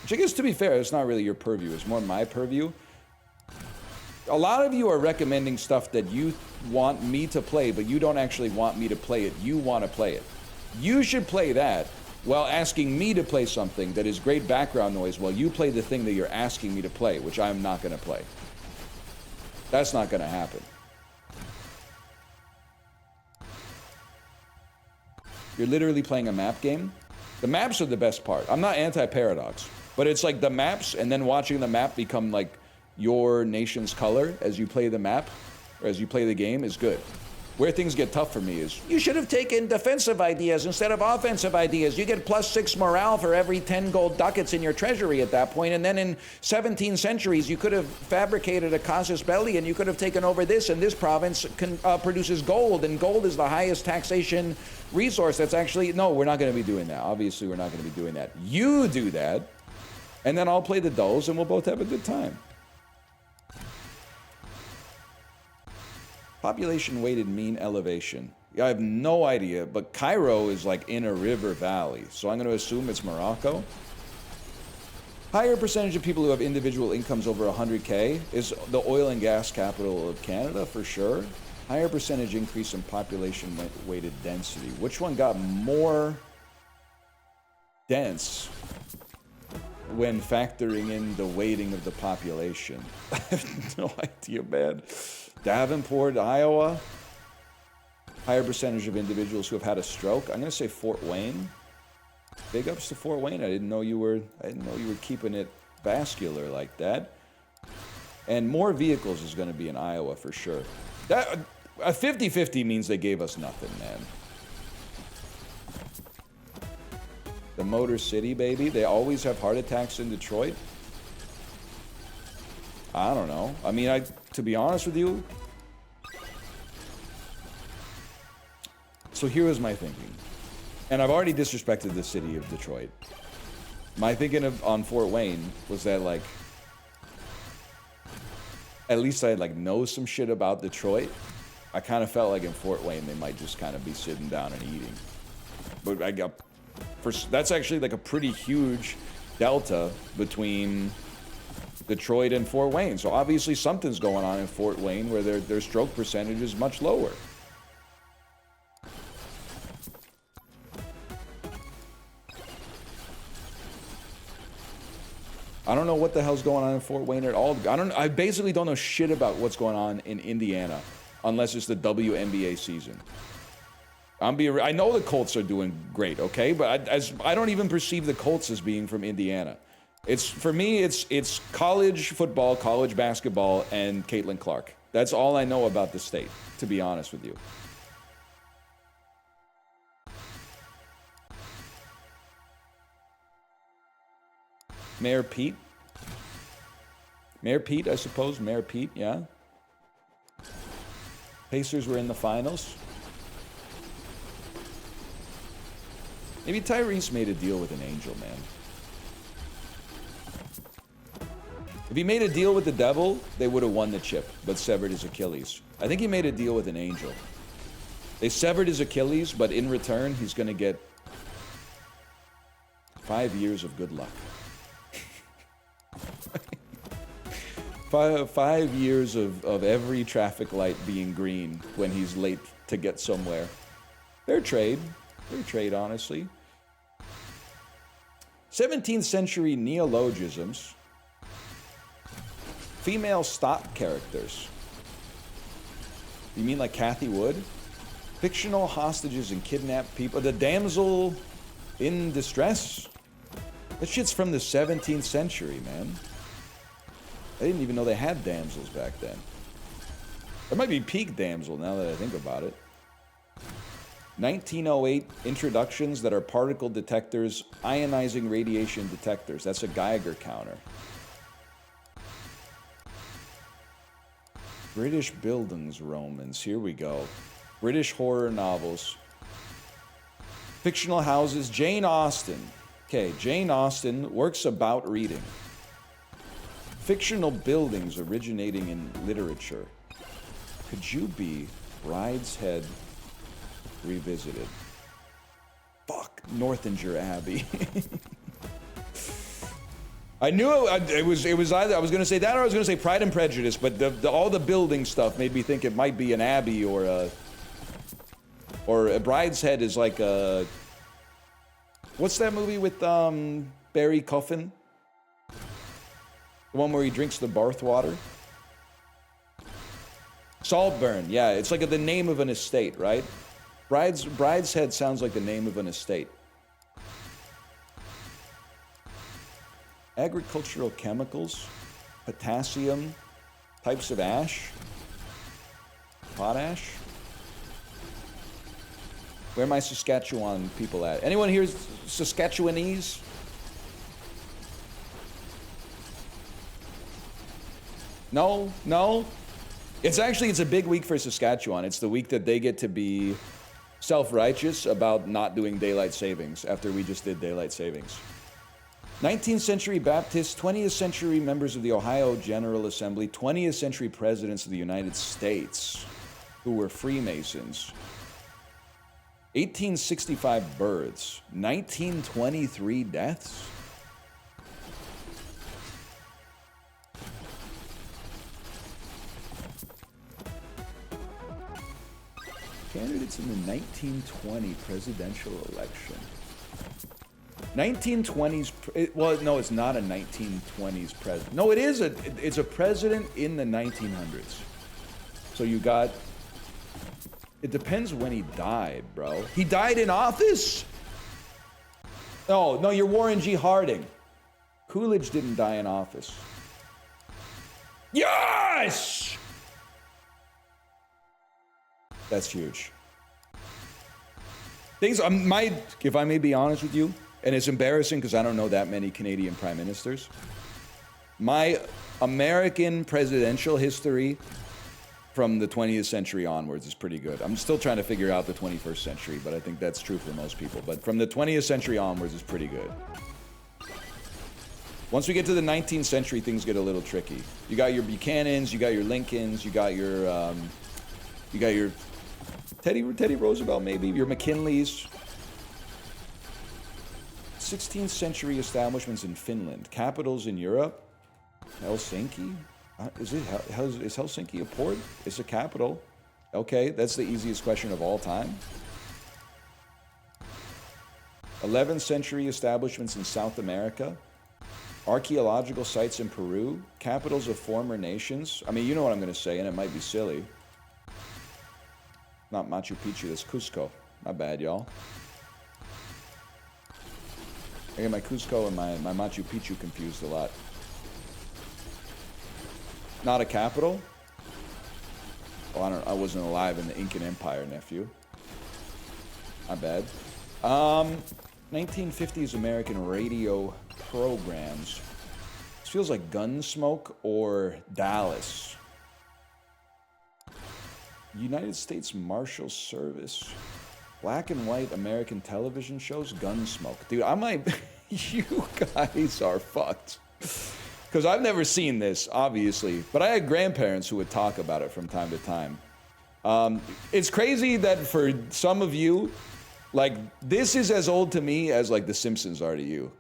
Which I guess, to be fair, it's not really your purview. It's more my purview. A lot of you are recommending stuff that you want me to play, but you don't actually want me to play it. You want to play it. You should play that while asking me to play something that is great background noise while you play the thing that you're asking me to play, which I'm not going to play. That's not going to happen. You're literally playing a map game. The maps are the best part. I'm not anti-Paradox, but it's like the maps and then watching the map become like your nation's color as you play the map or as you play the game is good. Where things get tough for me is, you should have taken defensive ideas instead of offensive ideas. You get +6 morale for every 10 gold ducats in your treasury at that point. And then in 17 centuries, you could have fabricated a casus belli and you could have taken over this, and this province produces gold, and gold is the highest taxation resource. That's actually, no, we're not going to be doing that. Obviously, we're not going to be doing that. You do that, and then I'll play the dulls and we'll both have a good time. Population weighted mean elevation. Yeah, I have no idea, but Cairo is like in a river valley, so I'm going to assume it's Morocco. Higher percentage of people who have individual incomes over 100K is the oil and gas capital of Canada, for sure. Higher percentage increase in population weighted density. Which one got more dense when factoring in the weighting of the population? I have no idea, man. Davenport, Iowa. Higher percentage of individuals who have had a stroke. I'm going to say Fort Wayne. Big ups to Fort Wayne. I didn't know you were keeping it vascular like that. And more vehicles is going to be in Iowa for sure. That a 50-50 means they gave us nothing, man. The Motor City, baby. They always have heart attacks in Detroit. I don't know. I mean, to be honest with you, so here was my thinking. And I've already disrespected the city of Detroit. My thinking on Fort Wayne was that, like, at least I'd, like, know some shit about Detroit. I kind of felt like in Fort Wayne they might just kind of be sitting down and eating. But that's actually, like, a pretty huge delta between Detroit and Fort Wayne. So obviously something's going on in Fort Wayne where their stroke percentage is much lower. I don't know what the hell's going on in Fort Wayne at all. I basically don't know shit about what's going on in Indiana unless it's the WNBA season. I know the Colts are doing great, okay? But I don't even perceive the Colts as being from Indiana. For me, it's college football, college basketball, and Caitlin Clark. That's all I know about the state, to be honest with you. Mayor Pete? Mayor Pete, I suppose. Mayor Pete, yeah. Pacers were in the finals. Maybe Tyrese made a deal with an angel, man. If he made a deal with the devil, they would have won the chip, but severed his Achilles. I think he made a deal with an angel. They severed his Achilles, but in return, he's going to get 5 years of good luck. 5 years of every traffic light being green when he's late to get somewhere. Fair trade. Fair trade, honestly. 17th century neologisms. Female stock characters. You mean like Kathy Wood? Fictional hostages and kidnapped people. The damsel in distress? That shit's from the 17th century, man. I didn't even know they had damsels back then. There might be peak damsel now that I think about it. 1908 introductions that are particle detectors, ionizing radiation detectors. That's a Geiger counter. British buildings, Romans. Here we go. British horror novels. Fictional houses. Jane Austen. Okay, Jane Austen works about reading. Fictional buildings originating in literature. Could you be Brideshead Revisited. Fuck, Northanger Abbey. I knew it was either I was gonna say that or I was gonna say Pride and Prejudice, but all the building stuff made me think it might be an abbey or a Brideshead is like a, what's that movie with Barry Coffin? The one where he drinks the bathwater? Saltburn, yeah, it's like the name of an estate, right? Brideshead sounds like the name of an estate. Agricultural chemicals, potassium, types of ash, potash. Where are my Saskatchewan people at? Anyone here Saskatchewanese? No? No? It's a big week for Saskatchewan. It's the week that they get to be self-righteous about not doing daylight savings after we just did daylight savings. 19th century Baptists, 20th century members of the Ohio General Assembly, 20th century presidents of the United States who were Freemasons. 1865 births, 1923 deaths. Candidates in the 1920 presidential election. 1920s, well, no, it's not a 1920s president. No, it's a president in the 1900s. So you got, it depends when he died, bro. He died in office? No, you're Warren G. Harding. Coolidge didn't die in office. Yes! That's huge. Things, if I may be honest with you, and it's embarrassing because I don't know that many Canadian prime ministers. My American presidential history from the 20th century onwards is pretty good. I'm still trying to figure out the 21st century, but I think that's true for most people. But from the 20th century onwards is pretty good. Once we get to the 19th century, things get a little tricky. You got your Buchanans, you got your Lincolns, you got your Teddy Roosevelt, maybe, your McKinleys. 16th century establishments in Finland, capitals in Europe, Helsinki. Is Helsinki a port? It's a capital. Okay, that's the easiest question of all time. 11th century establishments in South America, archaeological sites in Peru, capitals of former nations. I mean, you know what I'm going to say, and it might be silly. Not Machu Picchu, that's Cusco. Not bad, y'all. I get my Cusco and my Machu Picchu confused a lot. Not a capital? Oh, I wasn't alive in the Incan Empire, nephew. Not bad. 1950s American radio programs. This feels like Gunsmoke or Dallas. United States Marshal Service. Black and white American television shows, Gunsmoke. Dude, I might... you guys are fucked. Because I've never seen this, obviously. But I had grandparents who would talk about it from time to time. It's crazy that for some of you, like, this is as old to me as, like, The Simpsons are to you.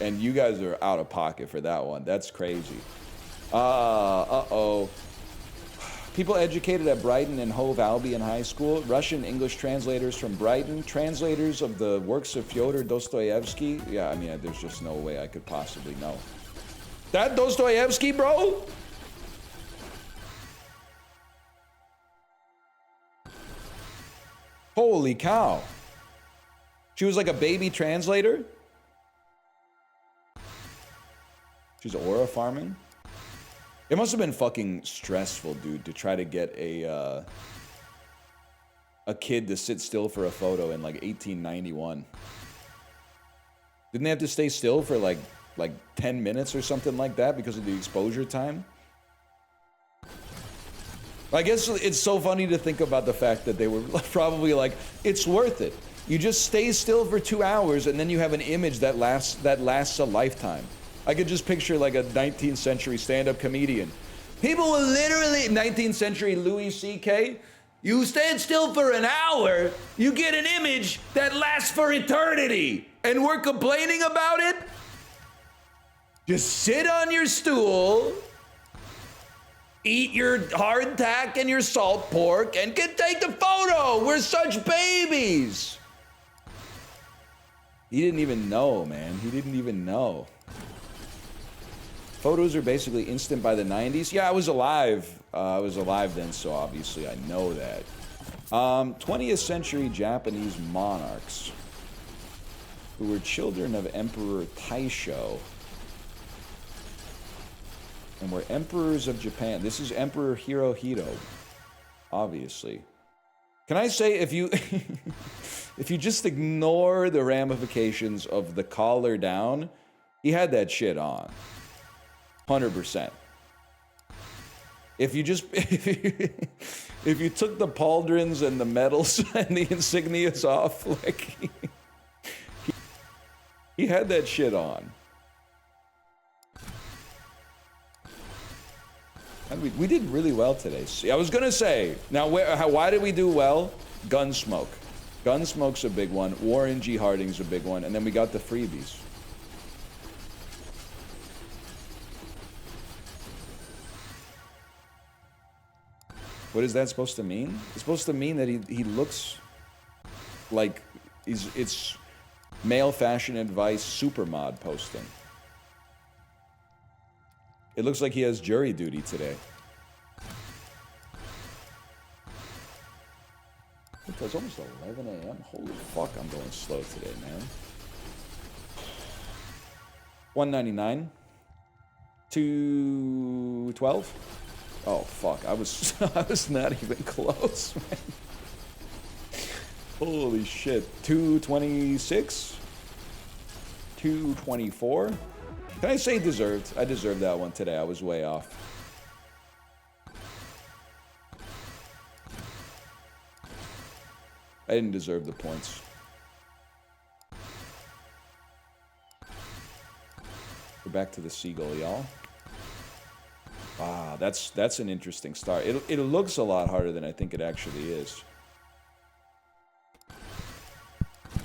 And you guys are out of pocket for that one. That's crazy. Uh-oh. People educated at Brighton and Hove Albion High School, Russian English translators from Brighton, translators of the works of Fyodor Dostoevsky. Yeah, I mean, there's just no way I could possibly know. That Dostoevsky, bro? Holy cow. She was like a baby translator? She's aura farming? It must have been fucking stressful, dude, to try to get a kid to sit still for a photo in, like, 1891. Didn't they have to stay still for, like 10 minutes or something like that because of the exposure time? I guess it's so funny to think about the fact that they were probably like, it's worth it. You just stay still for 2 hours and then you have an image that lasts a lifetime. I could just picture like a 19th century stand-up comedian. People will literally, 19th century Louis C.K., You stand still for an hour, you get an image that lasts for eternity, and we're complaining about it? Just sit on your stool, eat your hardtack and your salt pork, and can take the photo. We're such babies. He didn't even know, man. He didn't even know. Photos are basically instant by the 90s. Yeah, I was alive. I was alive then, so obviously I know that. 20th century Japanese monarchs who were children of Emperor Taisho and were emperors of Japan. This is Emperor Hirohito, obviously. Can I say, if you if you just ignore the ramifications of the collar down, he had that shit on. 100%. If you just if you took the pauldrons and the medals and the insignias off, like he had that shit on. And we did really well today. See, I was gonna say, now why did we do well? Gunsmoke. Gunsmoke's a big one. Warren G. Harding's a big one, and then we got the freebies. What is that supposed to mean? It's supposed to mean that he looks like it's male fashion advice supermod posting. It looks like he has jury duty today. It's almost 11 a.m. Holy fuck, I'm going slow today, man. 199. 212. Oh fuck, I was I was not even close, man. Holy shit. 226. 224. Can I say deserved? I deserved that one today. I was way off. I didn't deserve the points. We're back to the seagull, y'all. Wow, that's an interesting start. It looks a lot harder than I think it actually is.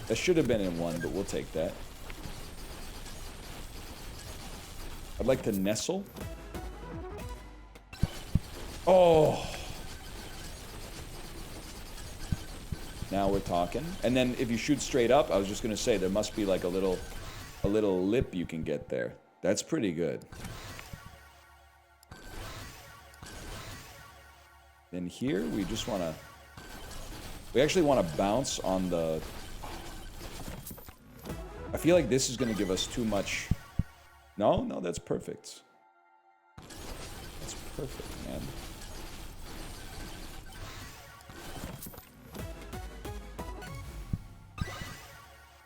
That should have been in one, but we'll take that. I'd like to nestle. Oh. Now we're talking. And then if you shoot straight up, I was just gonna say there must be like a little lip you can get there. That's pretty good. Then here we just wanna actually wanna bounce on the. I feel like this is gonna give us too much. No, that's perfect. That's perfect, man.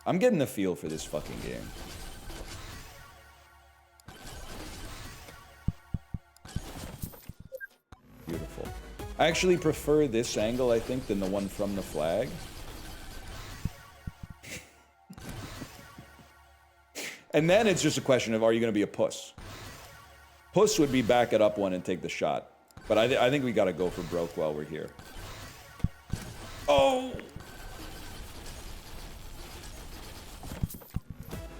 I'm getting the feel for this fucking game. Beautiful. I actually prefer this angle, I think, than the one from the flag. And then it's just a question of, are you going to be a puss? Puss would be back it up one and take the shot. But I think we got to go for broke while we're here. Oh!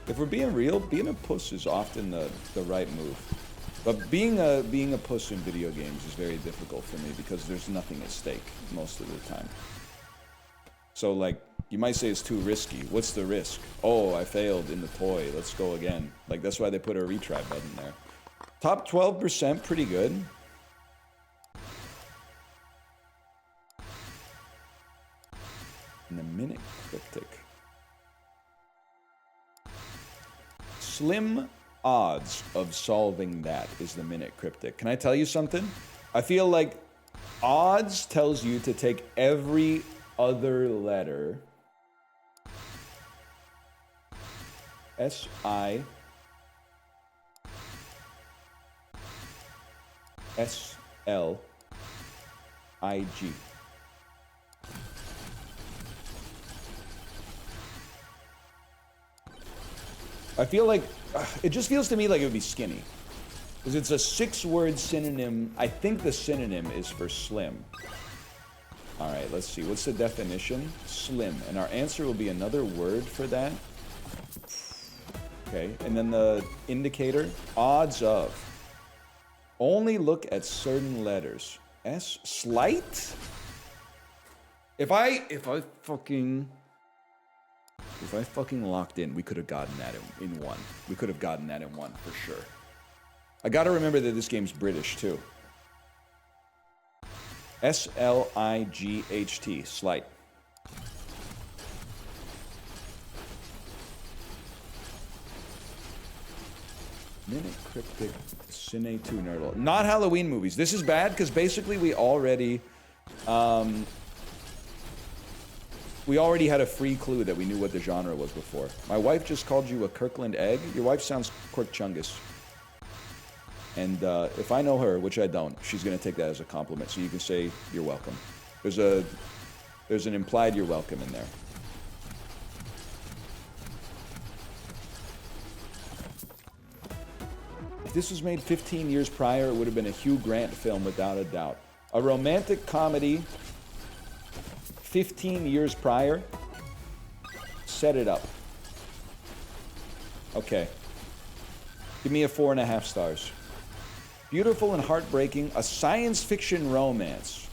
If we're being real, being a puss is often the right move. But being a puss in video games is very difficult for me because there's nothing at stake most of the time. So like, you might say it's too risky. What's the risk? Oh, I failed in the toy. Let's go again. Like, that's why they put a retry button there. Top 12%, pretty good. And the minute cryptic. Slim odds of solving that is the minute cryptic. Can I tell you something? I feel like odds tells you to take every other letter. S-I S-L-I-G. I feel like, it just feels to me like it would be skinny. Because it's a 6-word synonym. I think the synonym is for slim. All right, let's see. What's the definition? Slim. And our answer will be another word for that. Okay, and then the indicator, odds of. Only look at certain letters. S, slight? If I fucking locked in, we could have gotten that in one. We could have gotten that in one for sure. I gotta remember that this game's British too. S-L-I-G-H-T, slight. Minute Cryptic Cine 2 Nerdle. Not Halloween movies. This is bad because basically we already had a free clue that we knew what the genre was before. My wife just called you a Kirkland egg. Your wife sounds Korkchungus. And if I know her, which I don't, she's gonna take that as a compliment. So you can say you're welcome. There's an implied you're welcome in there. If this was made 15 years prior, it would have been a Hugh Grant film without a doubt. A romantic comedy 15 years prior. Set it up. Okay. Give me a 4.5 stars. Beautiful and heartbreaking, a science fiction romance.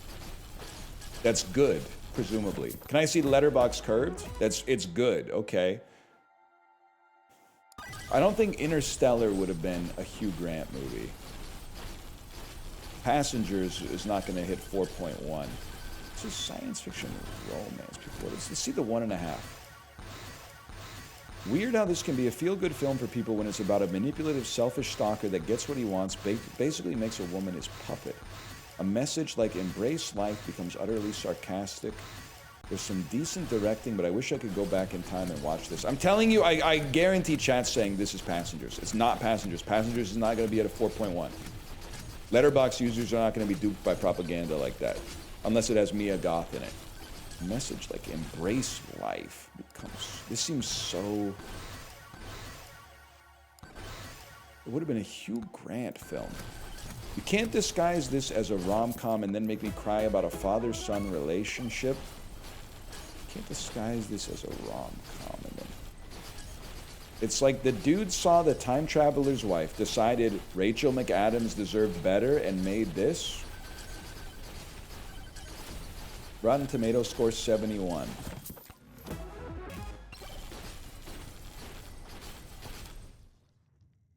That's good, presumably. Can I see Letterboxd curved? It's good, okay. I don't think Interstellar would have been a Hugh Grant movie. Passengers is not going to hit 4.1. It's a science fiction romance before this. Let's see the 1.5. Weird how this can be a feel-good film for people when it's about a manipulative, selfish stalker that gets what he wants, basically makes a woman his puppet. A message like embrace life becomes utterly sarcastic. There's some decent directing, but I wish I could go back in time and watch this. I'm telling you, I guarantee chat's saying this is Passengers. It's not Passengers. Passengers is not going to be at a 4.1. Letterboxd users are not going to be duped by propaganda like that, unless it has Mia Goth in it. A message like embrace life becomes... This seems so... It would have been a Hugh Grant film. You can't disguise this as a rom-com and then make me cry about a father-son relationship. You can't disguise this as a rom-com and then... It's like the dude saw The Time Traveler's Wife, decided Rachel McAdams deserved better, and made this. Rotten Tomatoes score 71.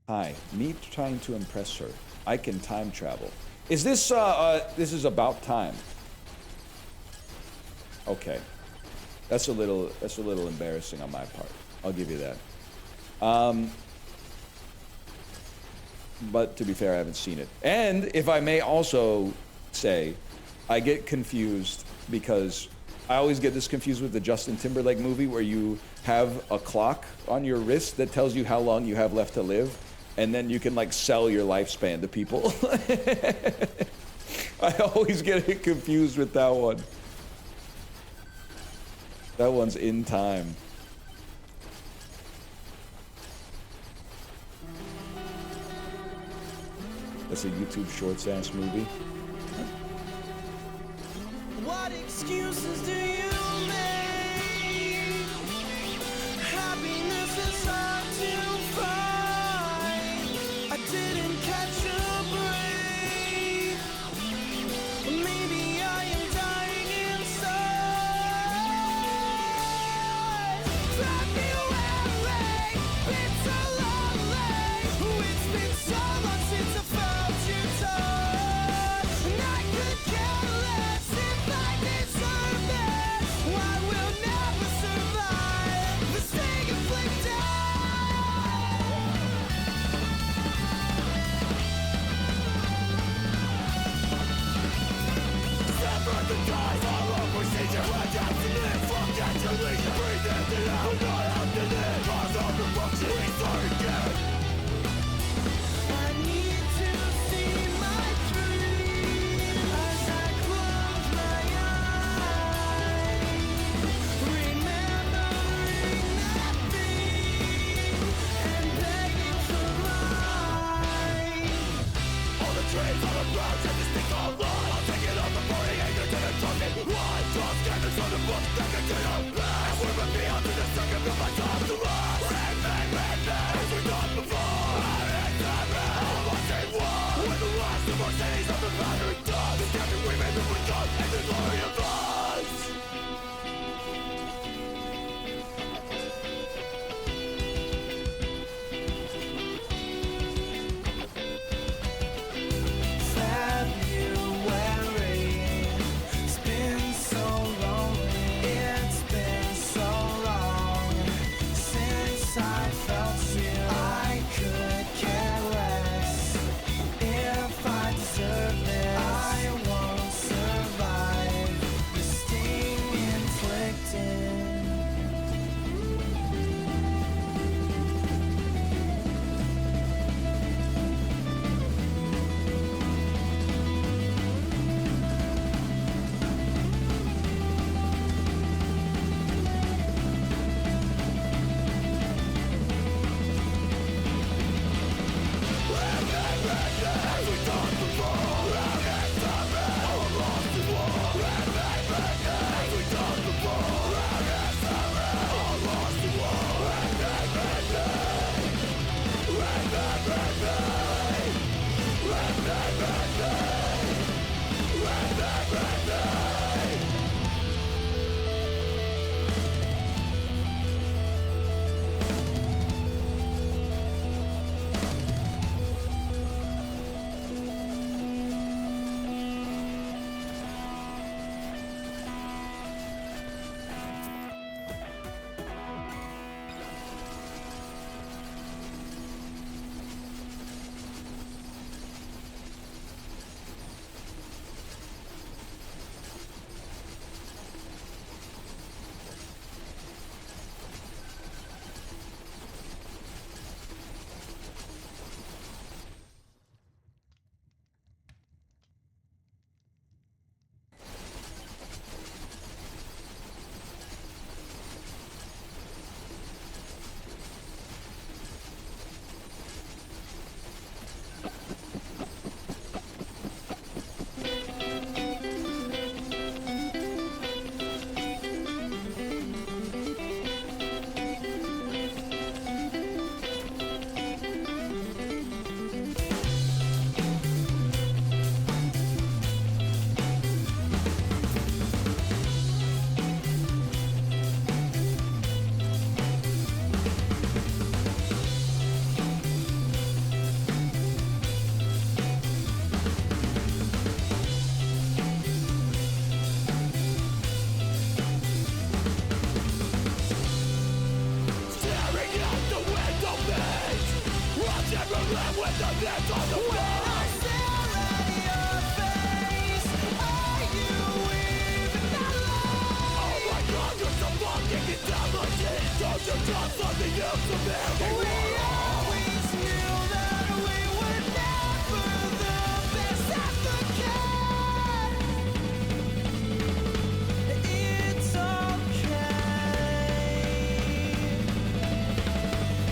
Hi, me trying to impress her. I can time travel. Is this, this is about time? Okay. That's a little embarrassing on my part. I'll give you that. But to be fair, I haven't seen it. And if I may also say, I get confused because I always get this confused with the Justin Timberlake movie where you have a clock on your wrist that tells you how long you have left to live, and then you can like sell your lifespan to people. I always get it confused with that one. That one's In Time. That's a YouTube Shorts ass movie. What excuses do you make? Happiness is hard to find. I didn't catch a break. Maybe I am dying inside. Drive me away. It's so lonely. It's been so long since I felt you touch. And I could care less if I deserve this. I will never survive the sting inflicted. Separate the ties, all of procedure. Adapt to live, forget to leave. Breathe in the air, not after this. Cause of the function, restart again. I need to see my dream as I close my eyes, remembering nothing and begging for life. All the dreams all around and this thing all lies. I'll take it all before the anger to the target. Why? When I stare at your face, are you even alive? Oh my God, you're so fucking intelligent. Don't you just something else to me? We always knew that we were never the best at the game. It's okay.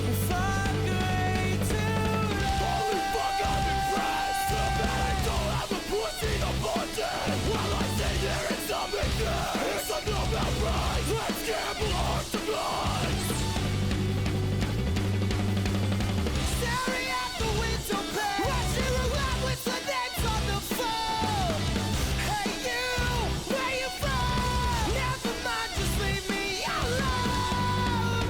If I'm great tonight. Holy fuck, I'm impressed. Too bad I don't have a pussy to punch it. While I stay there, it's something there. It's a Nobel Prize. Let's gamble our demise. Staring at the window pane, watching her laugh with the names on the phone. Hey you, where you from? Never mind, just leave me alone.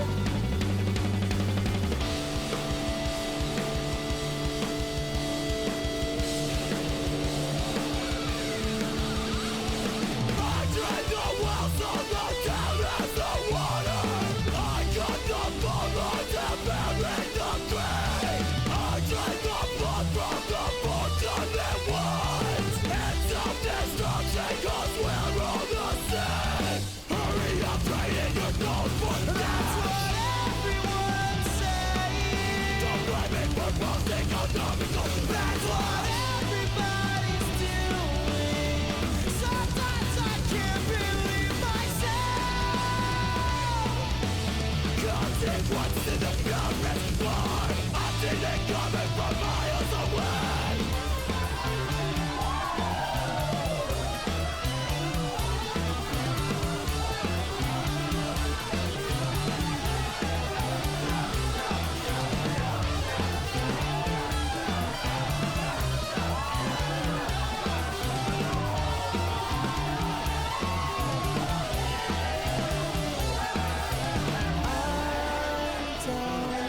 I drained the wells of the town as the water. I got the bloodlines and buried the grave. I drank the blood from the fortunate ones. And self-destruction, 'cause we're all the same. Hurry up, trading your nose for that's what everyone's saying. Don't blame me for post-economical. That's what everybody's doing. Sometimes I can't believe myself. Consequences in the purest form. I see it coming from miles away. I'm down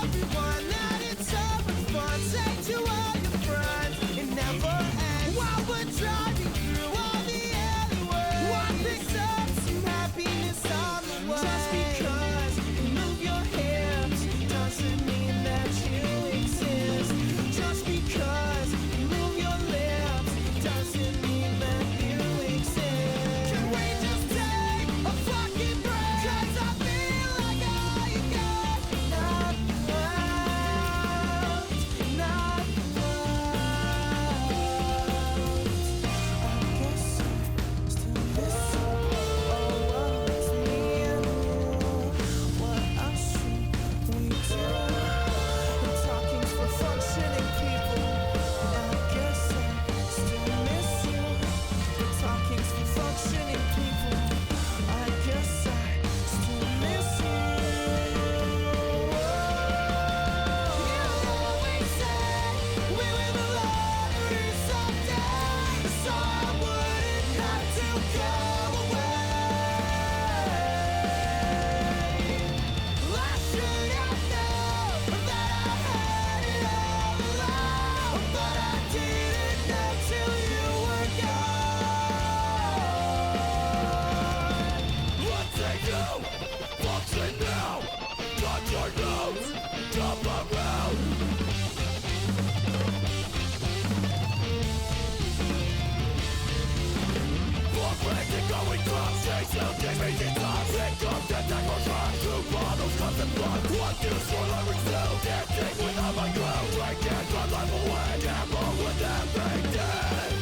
Everyone that it's so much fun. Say to all your friends, it never ends. While we're driving through all the alleyways, one picks up some happiness on the way. Just because you move your hips doesn't mean that you exist. Just because you move your lips doesn't mean that you exist. Can we just take a fucking break? 'Cause I feel like all you got, not left, not left. I guess I still miss you. Oh, it's me and you. What else should we do? The talking's for functioning people. I guess I still miss you. The talking's for functioning people. I guess I still miss you. You always said we win the lottery someday, so I wouldn't have to go away. I should have known that I had it all along, but I didn't know till you were gone. What they do, function now. Got your nose, jump around. For granted, going cross, chase you, give me the time. Pick up the deck or try to bottles, cups and blood. What use for lyrics to dancing without my groove? Drinking my life away, gamble with everything.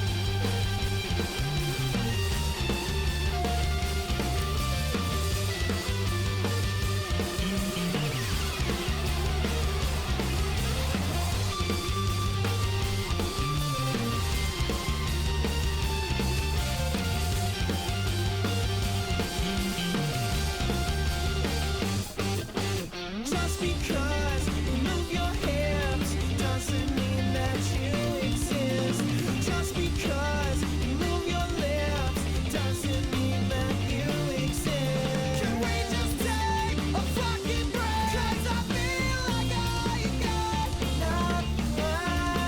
Just because you move your hips doesn't mean that you exist. Just because you move your lips doesn't mean that you exist. Can we just take a fucking break? 'Cause I feel like all you got, not left,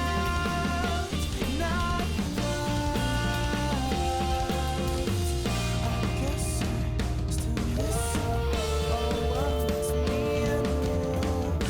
not left. I guess I still miss you. Oh, it's me and you.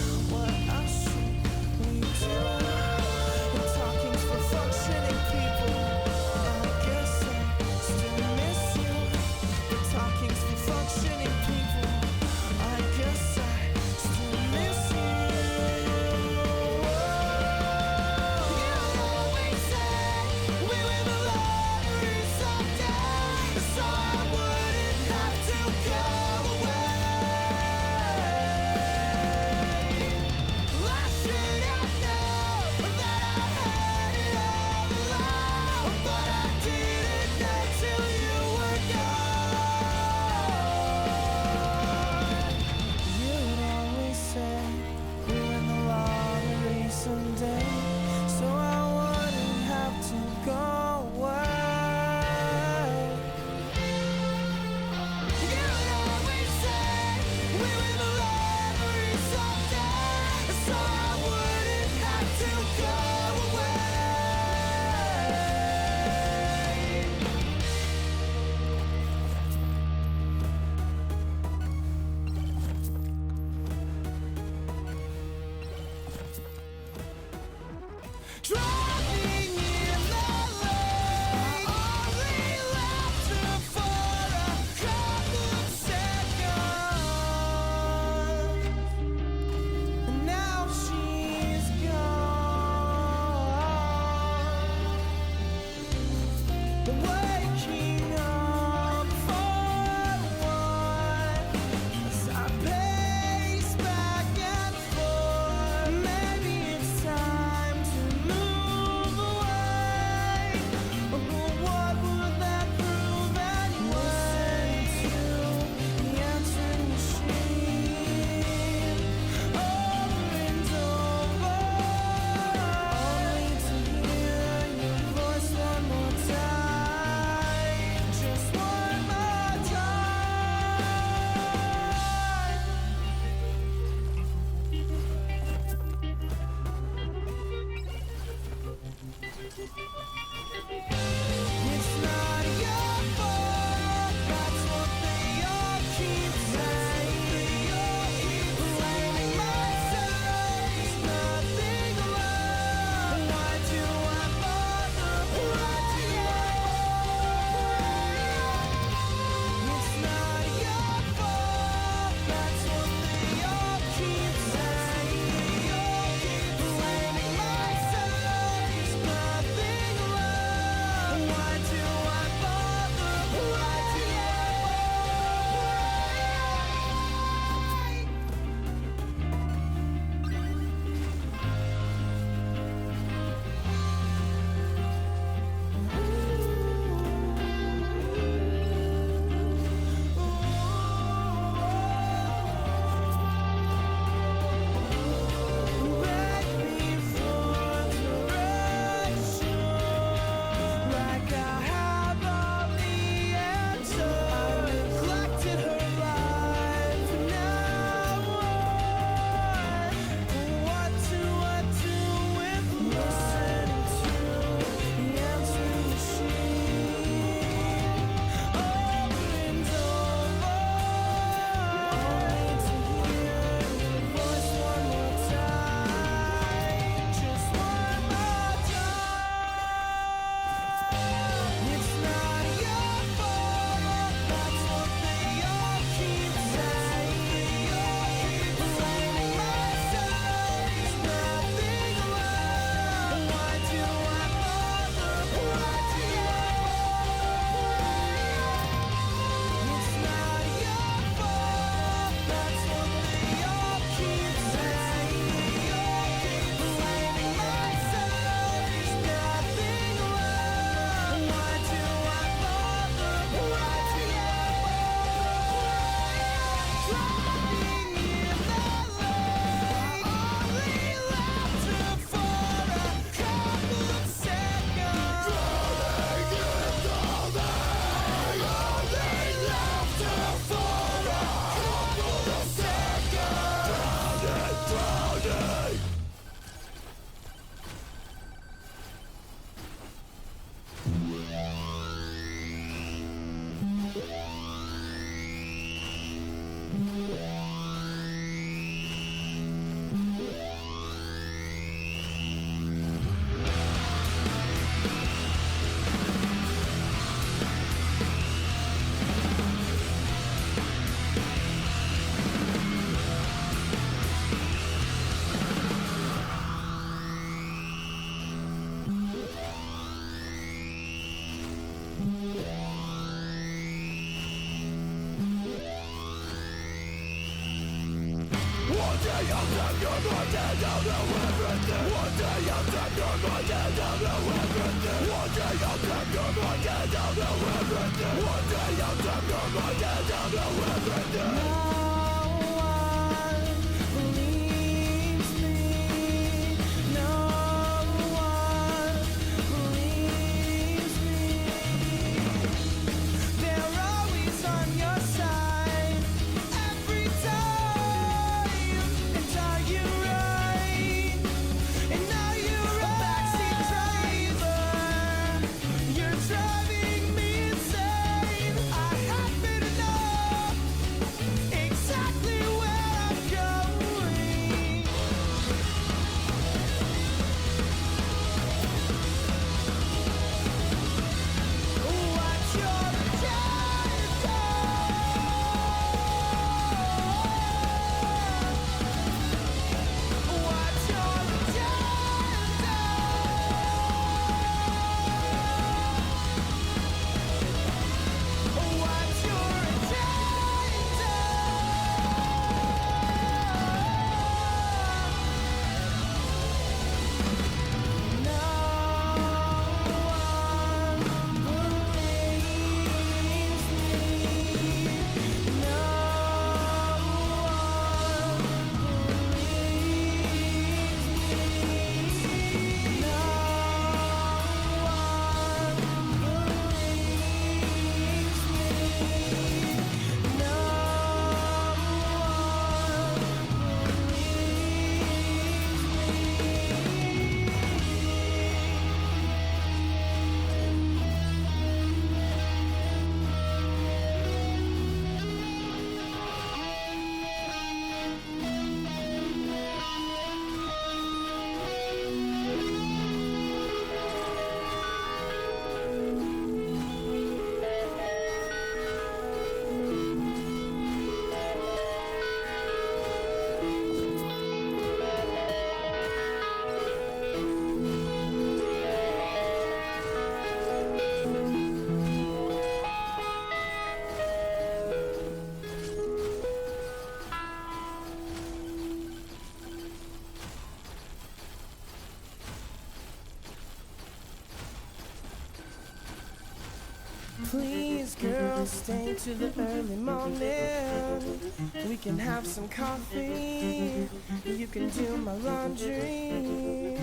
Please, girl, stay to the early morning. We can have some coffee. You can do my laundry.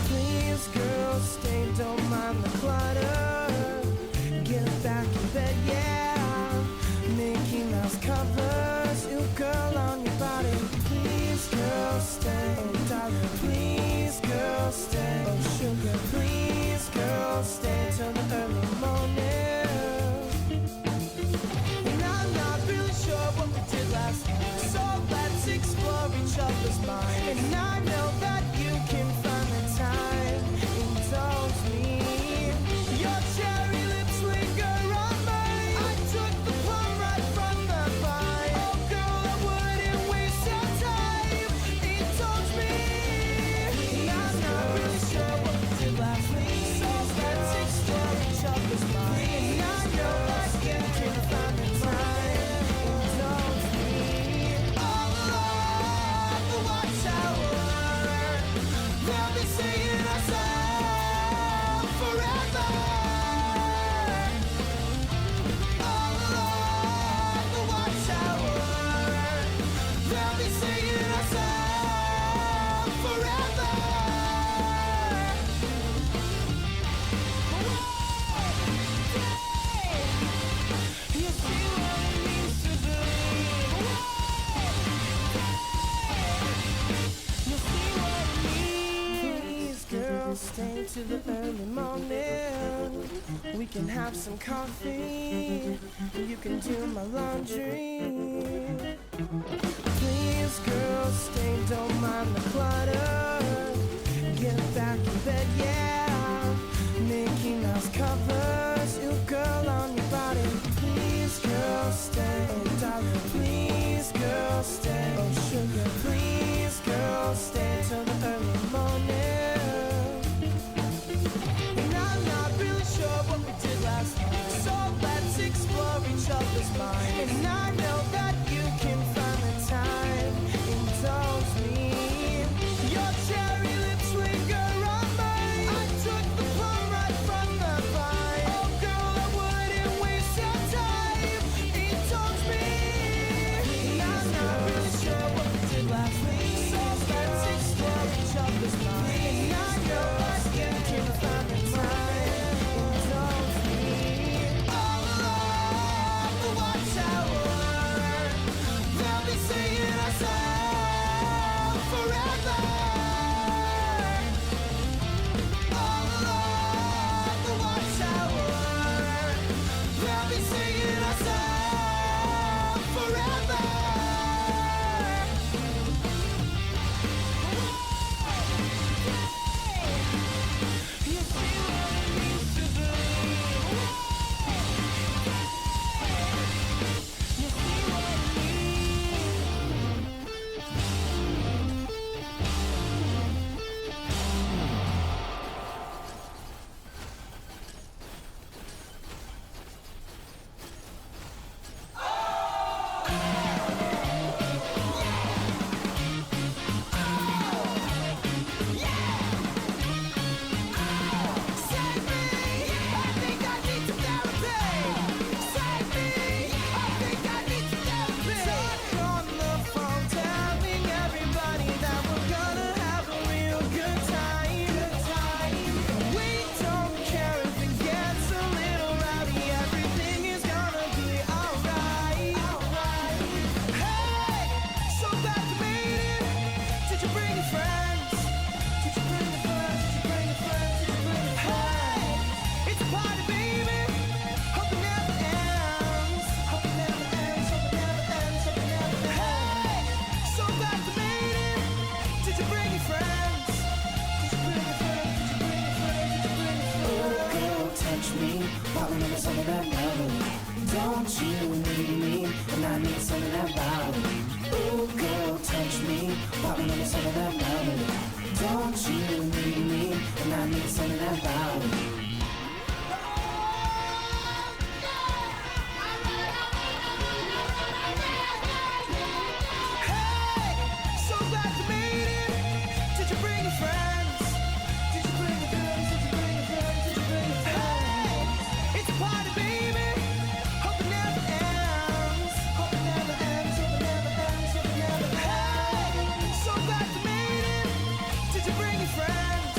Please, girl, stay, don't mind the clutter. Get back in bed, yeah. Mickey Mouse covers. Ooh, girl, on your body. Please, girl, stay. Oh, darling, please, girl, stay. Oh, sugar, please, girl, stay till the early morning. And I'm not really sure what we did last night, so let's explore each other's mind. And I know that you can find the time. Indulge me. Your cherry lips linger on mine. I took the plum right from the vine. Oh, girl, I wouldn't waste your time. Indulge me. And I'm not really sure what we did last night, so let's explore each other's mind. And I know that you can find the time. Indulge me. All along the watchtower, they'll be singing our song forever. All along the watchtower, they'll be singing our song forever. You see what it means to believe. You see what it means. Please, girl, stay to the early morning. We can have some coffee. You can do my laundry. Please, girl, stay, don't mind the clutter. Get back in bed, yeah. Mickey Mouse covers. Ooh, girl, on your body. Please, girl, stay. Oh, darling, please, girl, stay. Oh, sugar, please, girl, stay till the early morning. And I'm not really sure what we did last night, so let's explore each other's mind. And I know that you can find the time. Did you bring your friends? Did you bring your friends? Did you bring your friends? Did you bring your friends? Hey, it's a party, baby. Hope it never ends. Hope it never ends. Hope it never ends. Hope it never ends. Hey, so glad we made it. Did you bring your friends? Did you bring your friends? Did you bring your friends? Did you bring your friends? Oh, girl, touch me, falling in the sun of that melody. Don't you need me, and I need some of that body. Oh, girl, touch me, falling in the sun of that melody. Don't you need me, and I need some of that body. Hey, so glad you made it. Did you bring your friends? Did you bring your friends? Did you bring your friends? Did you bring your friends? Hey, it's a party, baby. Hope it never ends. Hope it never ends. Hope it never ends. Hope it never ends. Hey, so glad you made it. Did you bring your friends?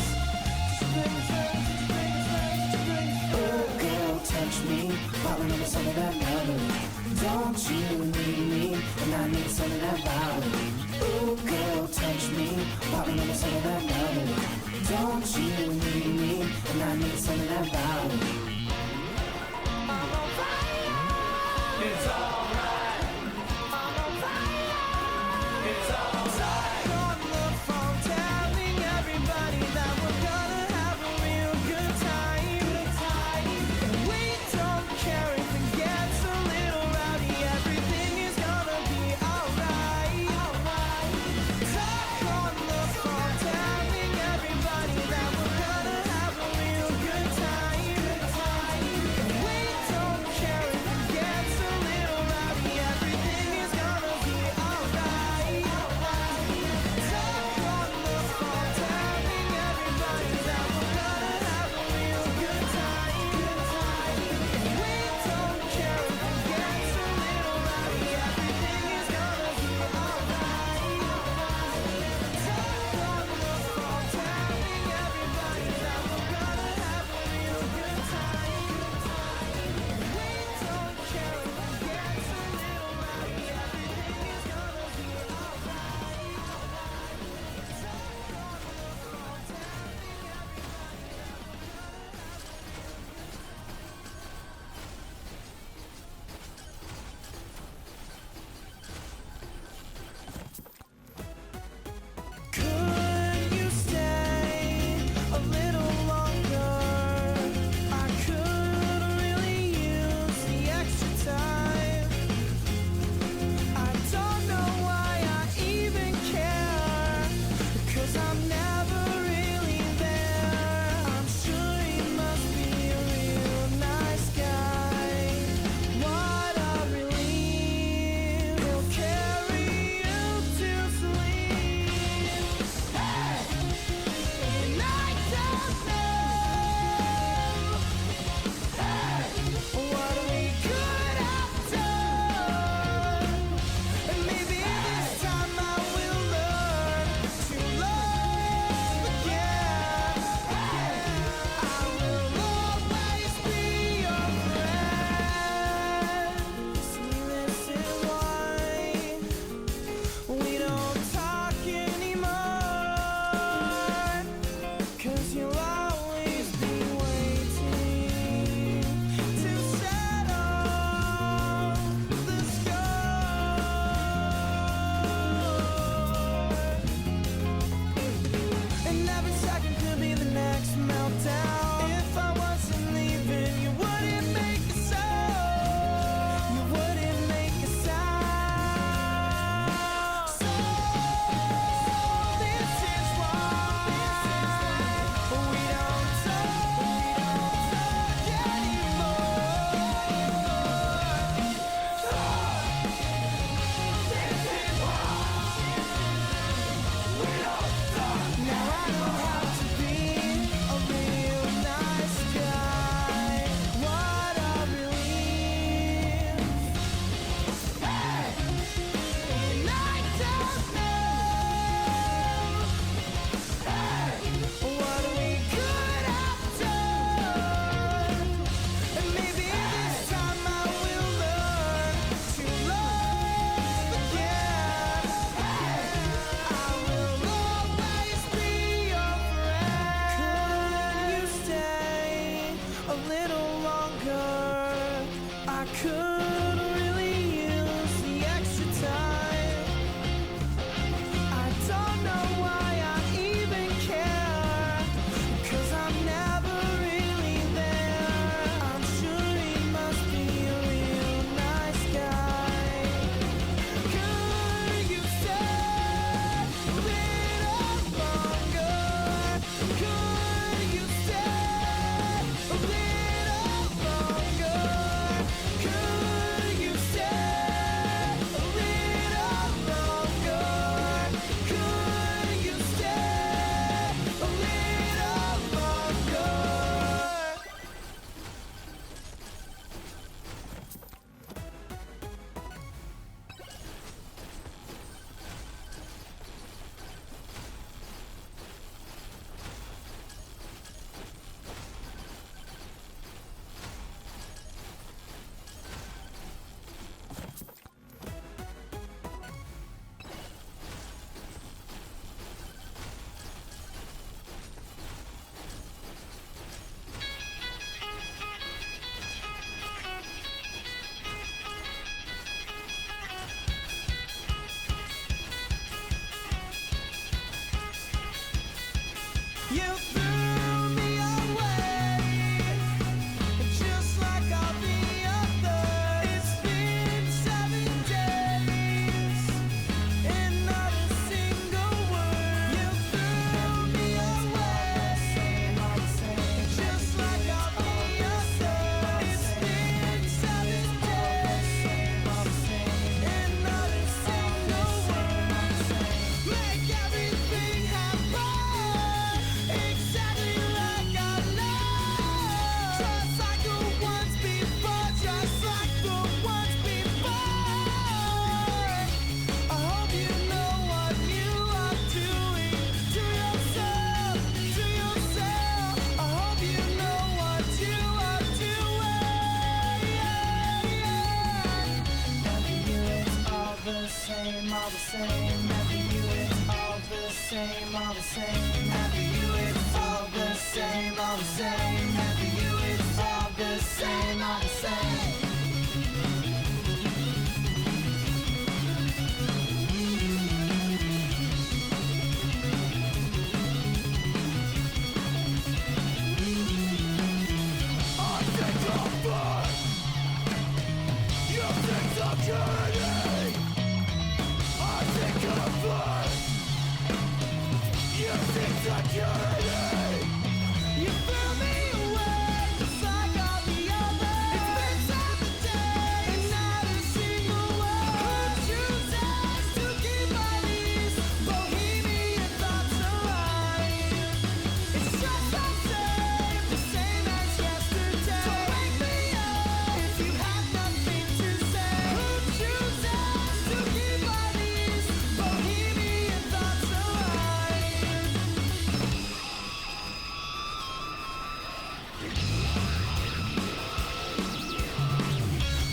Did you bring your friends? Did you bring your friends? Did you bring your friends? Oh, girl, touch me, falling in the sun of that melody. Don't you need me, and I need some of that body. Oh, girl, touch me, falling in the sun of that melody. Don't you need me, and I need some of that body. I'm on fire. It's alright. I'm on fire. It's alright. On the phone, telling everybody that we're gonna have a real good time. We don't care if it gets a little rowdy. Everything is gonna be alright. Talk on the phone, telling everybody that we're gonna have a real good time. We don't care if it gets a little rowdy. You threw me away, just like all the others. It's been 7 days, and not a single word. You threw me away, just like all the others. It's been 7 days, and not a single word. Make everything happen exactly like I love. Just like the ones before, just like the ones before. I hope you know what you are doing to yourself, to yourself. I hope you know what you are doing. Every year it's all the same, all the same. Every year it's all the same, all the same. Every year it's all the same, all the same. Every year it's all the same, all the same. You threw me away, just like all the others. It's been 7 days, and not a single word. Who chooses to keep all these bohemian thoughts alive? It's just the same as yesterday. So wake me up if you have nothing to say. Who chooses to keep all these bohemian thoughts alive?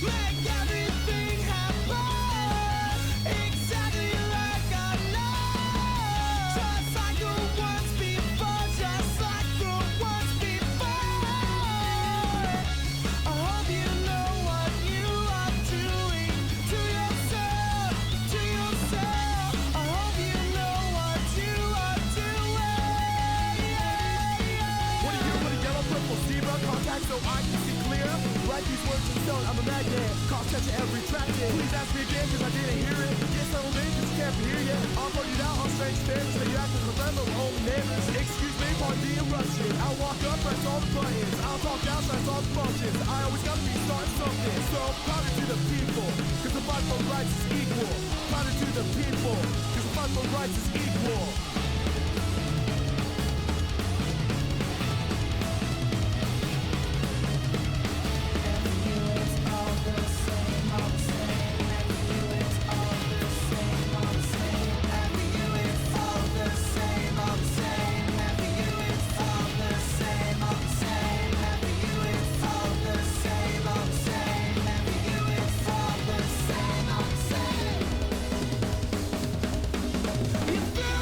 Make everything happen exactly like I love. Just like the ones before, just like the ones before. I hope you know what you are doing to yourself, to yourself. I hope you know what you are doing. What a year with a yellow purple zebra contact so I can see clear. Write these words in stone, I'm a magnet. Call touch every track it. Please ask me again cause I didn't hear it. Get settled in cause you can't hear yet. I'll put you down on strange stairs so you act as a friend of only neighbors. Excuse me, pardon the eruption. I'll walk up, press all the buttons. I'll talk down, press all the functions. I always gotta be starting something. So, prouder to the people, cause the fight for rights is equal. Prouder to the people, cause the fight for rights is equal. Every year it's all the same, all the same. Every year it's all the same, all the same. Every year it's all the same, all the same. Every year it's all the same, all the same. Every year it's all the same, all the same. Every year it's all the same, all the same. You threw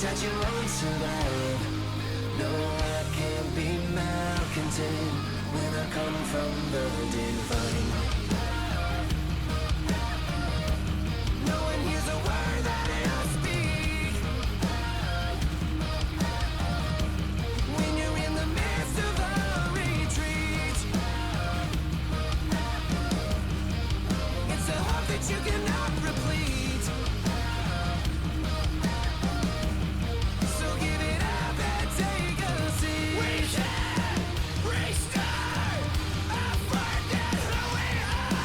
that you won't survive. No, I can't be malcontent when I come from the divine. No one hears a word that I speak. When you're in the midst of a retreat, it's a hope that you cannot replete. So give it up and take a seat. We can restart. I forget who we are.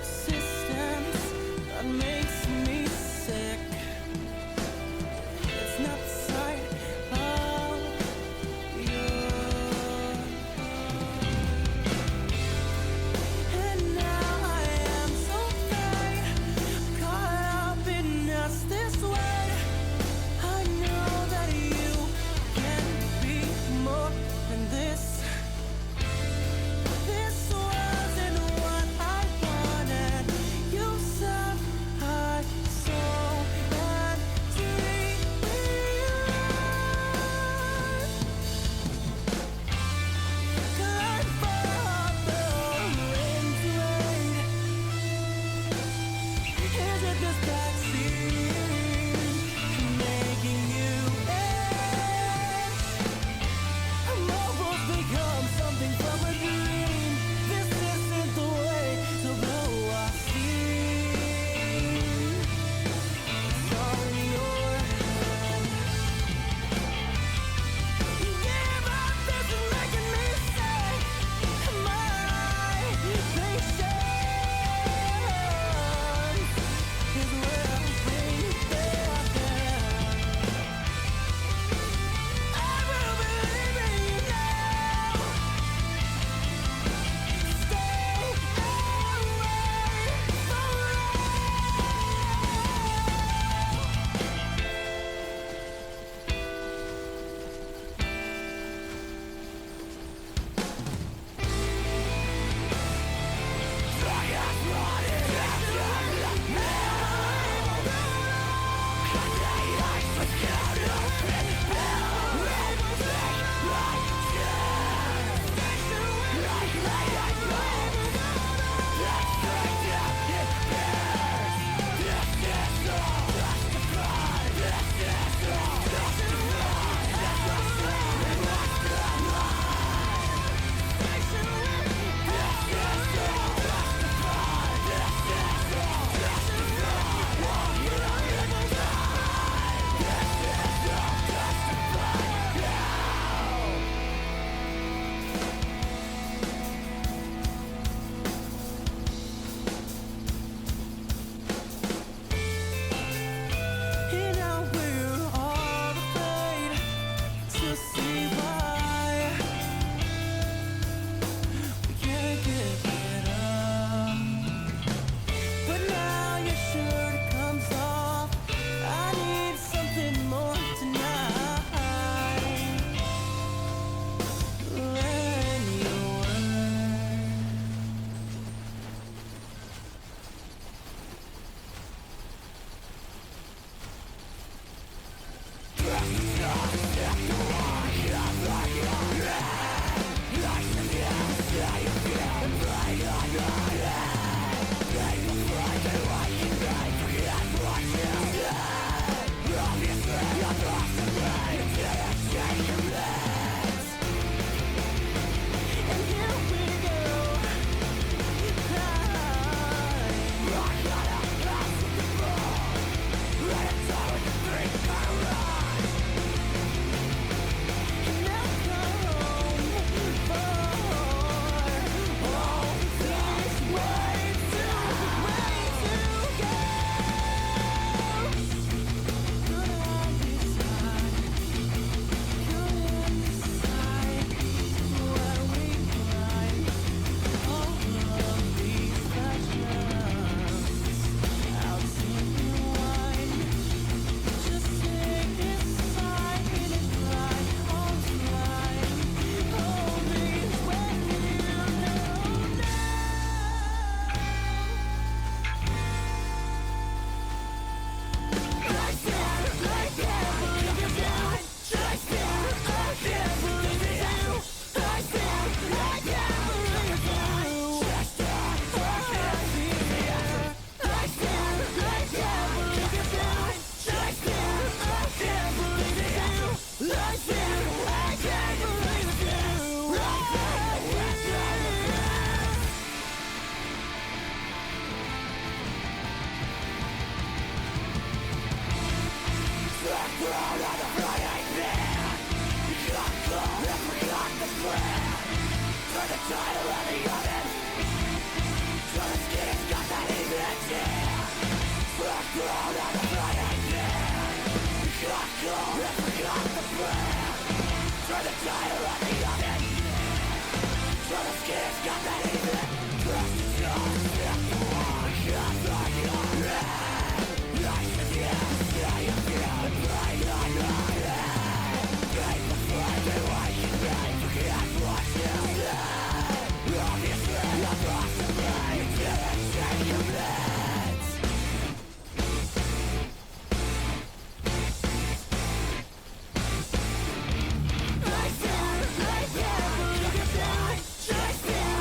Persistence that makes me sick. It's not the sight of your I stand, boogie down, chase me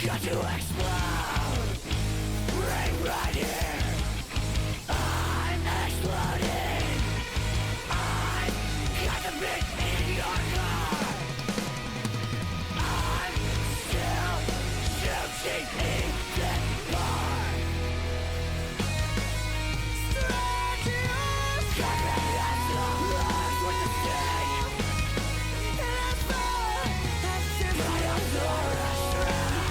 got to explode. Right, right here. I'm exploding. I'm got the bit in your car. I'm still shooting in the bar. Strangers, got me as the lungs with the sting. And as far as if I am the restaurant,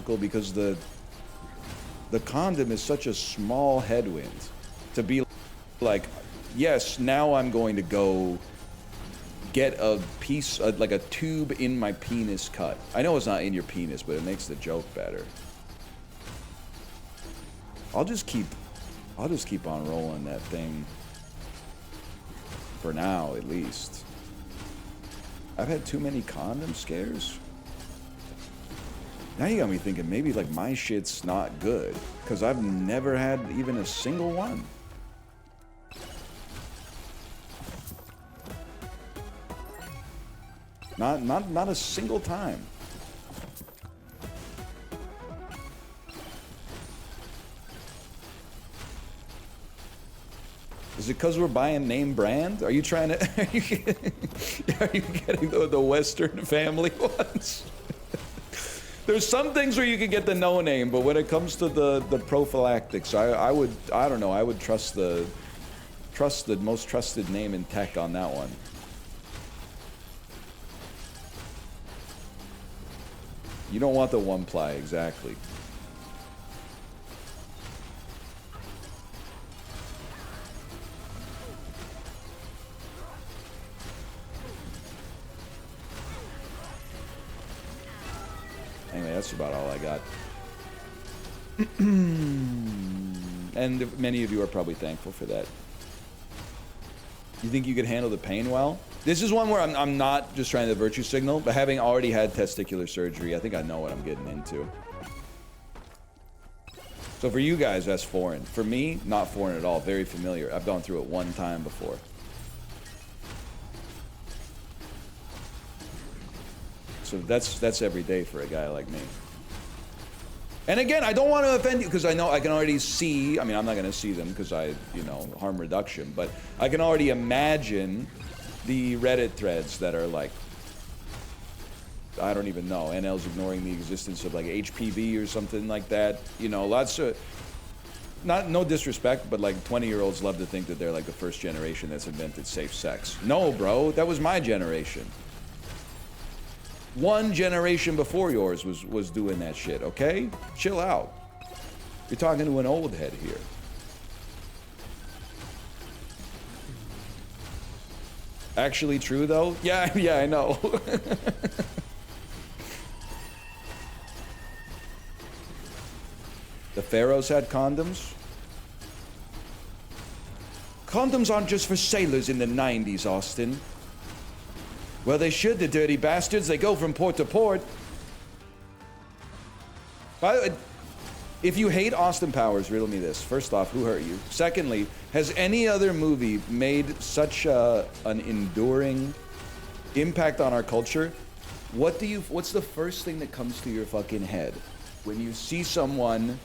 practical because the condom is such a small headwind to be like, yes, now I'm going to go get a piece, like a tube in my penis cut. I know it's not in your penis, but it makes the joke better. I'll just keep on rolling that thing for now, at least. I've had too many condom scares. Now you got me thinking maybe like my shit's not good because I've never had even a single one. Not a single time. Is it because we're buying name brand? Are you trying to? Are you getting the Western family ones? There's some things where you can get the no name, but when it comes to the prophylactics, I don't know. I would trust the most trusted name in tech on that one. You don't want the one ply, exactly. Anyway, that's about all I got. And many of you are probably thankful for that. You think you could handle the pain well? This is one where I'm not just trying to virtue signal, but having already had testicular surgery, I think I know what I'm getting into. So for you guys, that's foreign. For me, not foreign at all. Very familiar. I've gone through it one time before. So that's every day for a guy like me. And again, I don't want to offend you because I know I can already see, I mean, I'm not going to see them because harm reduction, but I can already imagine the Reddit threads that are like, I don't even know, NL's ignoring the existence of like HPV or something like that. You know, lots of, no disrespect, but like 20-year-olds love to think that they're like the first generation that's invented safe sex. No, bro, that was my generation. One generation before yours was doing that shit, okay? Chill out. You're talking to an old head here. Actually true, though? Yeah, I know. The pharaohs had condoms? Condoms aren't just for sailors in the 90s, Austin. Well, they should, the dirty bastards. They go from port to port. By the way, if you hate Austin Powers, riddle me this. First off, who hurt you? Secondly, has any other movie made such an enduring impact on our culture? What's the first thing that comes to your fucking head when you see someone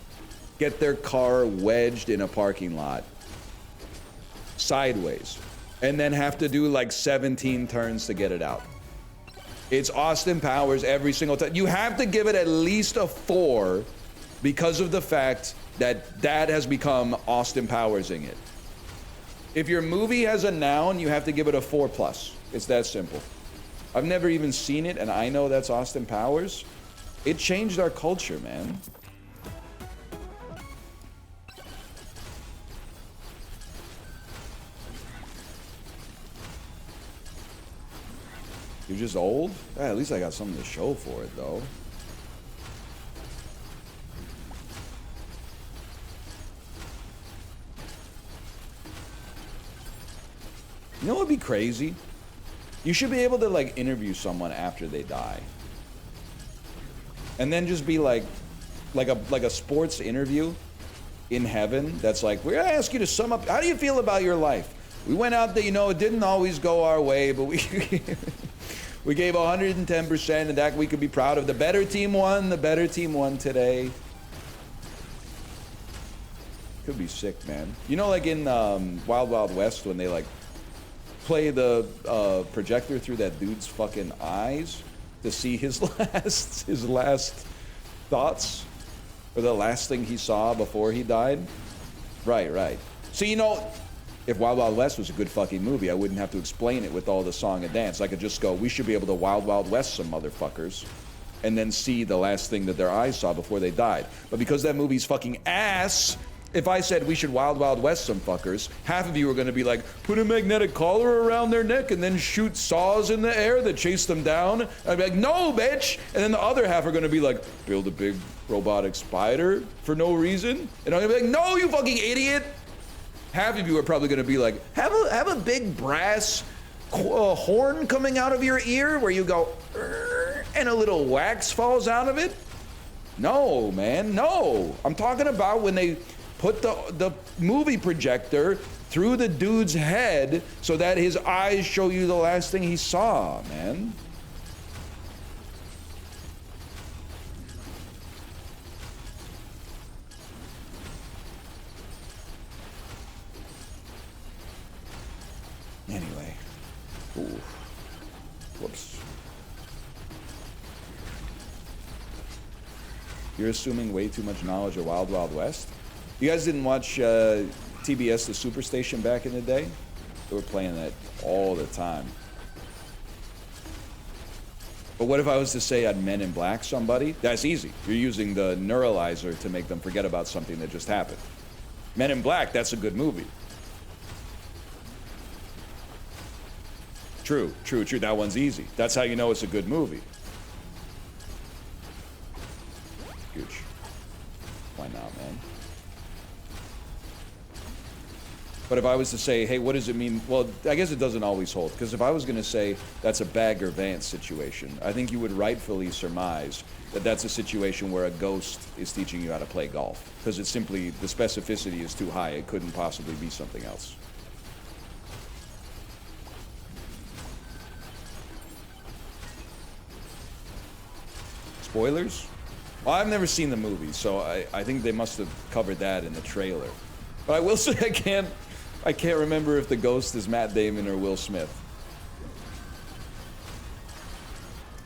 get their car wedged in a parking lot sideways and then have to do like 17 turns to get it out? It's Austin Powers every single time. You have to give it at least a 4 because of the fact that that has become Austin Powersing it. If your movie has a noun, you have to give it a 4+. It's that simple. I've never even seen it, and I know that's Austin Powers. It changed our culture, man. You're just old? At least I got something to show for it, though. You know what would be crazy? You should be able to, like, interview someone after they die. And then just be like a sports interview in heaven that's like, we're gonna ask you to sum up, how do you feel about your life? We went out there, it didn't always go our way, but we we gave 110%, and that we could be proud of. The better team won today. Could be sick, man. Like in Wild Wild West when they like play the projector through that dude's fucking eyes to see his last thoughts, or the last thing he saw before he died. Right. So if Wild Wild West was a good fucking movie, I wouldn't have to explain it with all the song and dance. I could just go, we should be able to Wild Wild West some motherfuckers. and then see the last thing that their eyes saw before they died. But because that movie's fucking ass, if I said we should Wild Wild West some fuckers, half of you are gonna be like, put a magnetic collar around their neck and then shoot saws in the air that chase them down. I'd be like, no, bitch! And then the other half are gonna be like, build a big robotic spider for no reason. And I'm gonna be like, no, you fucking idiot! Half of you are probably gonna be like, have a big brass horn coming out of your ear where you go, and a little wax falls out of it. No, man, no. I'm talking about when they put the movie projector through the dude's head so that his eyes show you the last thing he saw, man. Anyway. Ooh. Whoops. You're assuming way too much knowledge of Wild Wild West? You guys didn't watch TBS The Superstation back in the day? They were playing that all the time. But what if I was to say I'd Men in Black somebody? That's easy. You're using the neuralizer to make them forget about something that just happened. Men in Black, that's a good movie. True, true, true. That one's easy. That's how you know it's a good movie. Gooch. Why not, man? But if I was to say, hey, what does it mean? Well, I guess it doesn't always hold. Because if I was going to say that's a Bagger Vance situation, I think you would rightfully surmise that that's a situation where a ghost is teaching you how to play golf. Because it's simply, the specificity is too high. It couldn't possibly be something else. Spoilers? Well, I've never seen the movie, so I think they must have covered that in the trailer. But I will say I can't remember if the ghost is Matt Damon or Will Smith.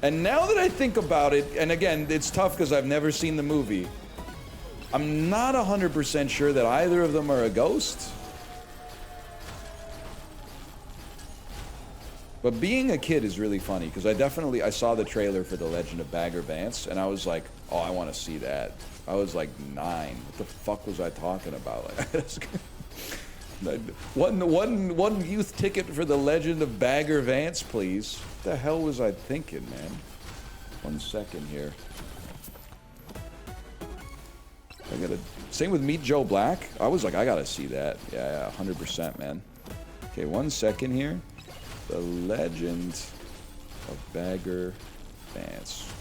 And now that I think about it, and again, it's tough because I've never seen the movie, I'm not 100% sure that either of them are a ghost. But being a kid is really funny because I saw the trailer for The Legend of Bagger Vance and I was like, oh, I want to see that. I was like 9. What the fuck was I talking about? One youth ticket for The Legend of Bagger Vance, please. What the hell was I thinking, man? 1 second here. Same with Meet Joe Black. I was like, I gotta see that. Yeah, 100%, man. Okay, 1 second here. The Legend of Bagger Vance.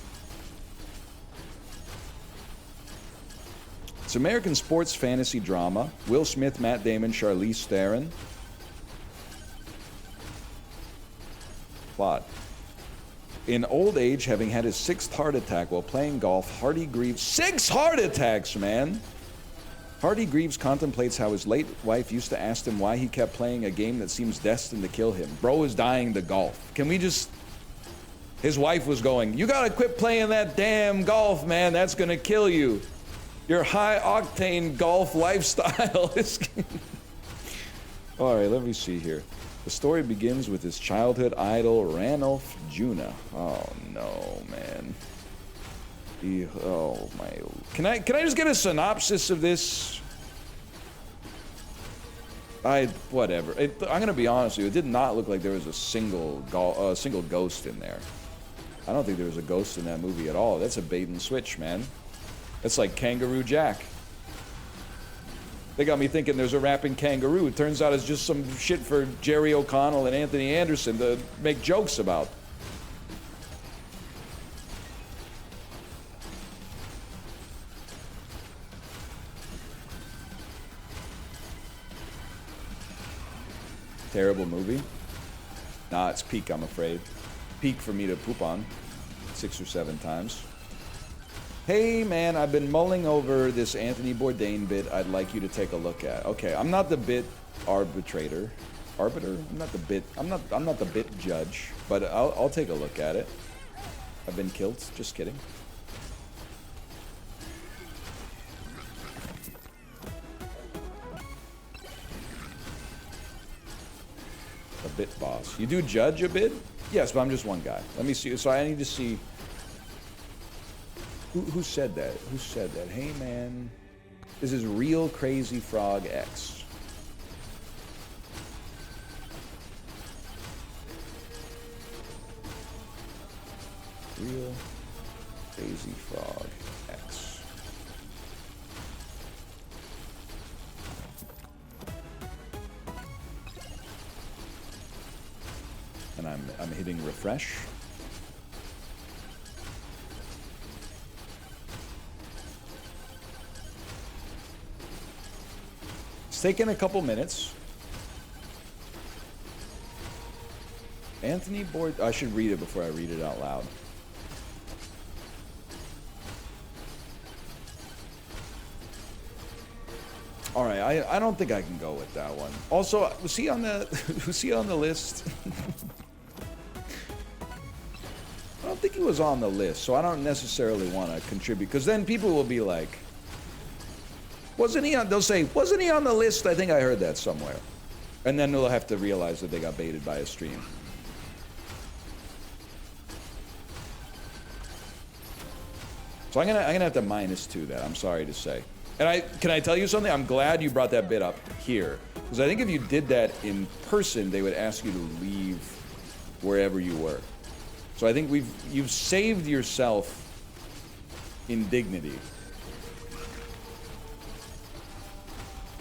It's American sports fantasy drama. Will Smith, Matt Damon, Charlize Theron. Plot. In old age, having had his 6th heart attack while playing golf, Hardy Greaves... 6 heart attacks, man! Hardy Greaves contemplates how his late wife used to ask him why he kept playing a game that seems destined to kill him. Bro is dying to golf. Can we just... His wife was going, you gotta quit playing that damn golf, man. That's gonna kill you. Your high-octane golf lifestyle is... All right, let me see here. The story begins with his childhood idol, Ranulph Juna. Oh, no, man. Oh, my... Can I just get a synopsis of this? Whatever. I'm gonna be honest with you. It did not look like there was a single ghost in there. I don't think there was a ghost in that movie at all. That's a bait and switch, man. That's like Kangaroo Jack. They got me thinking there's a rapping kangaroo. It turns out it's just some shit for Jerry O'Connell and Anthony Anderson to make jokes about. Terrible movie? Nah, it's peak, I'm afraid. Peak for me to poop on 6 or 7 times. Hey man, I've been mulling over this Anthony Bourdain bit I'd like you to take a look at. Okay, I'm not the bit arbitrator. Arbiter? I'm not the bit judge, but I'll take a look at it. I've been killed, just kidding. A bit boss. You do judge a bit? Yes, but I'm just one guy. Let me see. So I need to see. Who said that? Who said that? Hey, man. This is Real Crazy Frog X. Real Crazy Frog X. And I'm hitting refresh. It's taken a couple minutes. Anthony Board. I should read it before I read it out loud. All right, I don't think I can go with that one. Also, was he on the was he on the list? I don't think he was on the list, so I don't necessarily want to contribute, because then people will be like, wasn't he on? They'll say, wasn't he on the list? I think I heard that somewhere, and then they'll have to realize that they got baited by a stream. So I'm gonna have to -2 that. I'm sorry to say. And can I tell you something? I'm glad you brought that bit up here, because I think if you did that in person, they would ask you to leave wherever you were. So I think you've saved yourself indignity.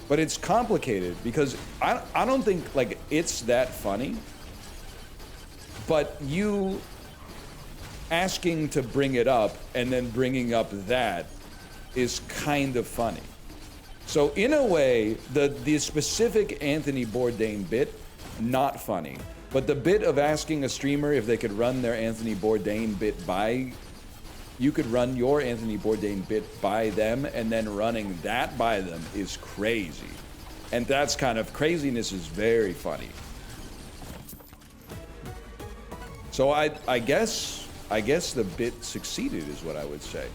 But it's complicated because I don't think like it's that funny. But you asking to bring it up and then bringing up that is kind of funny. So in a way, the specific Anthony Bourdain bit, not funny. But the bit of asking a streamer if they could run their Anthony Bourdain bit by, you could run your Anthony Bourdain bit by them, and then running that by them is crazy. And that's kind of craziness is very funny. So I guess the bit succeeded is what I would say.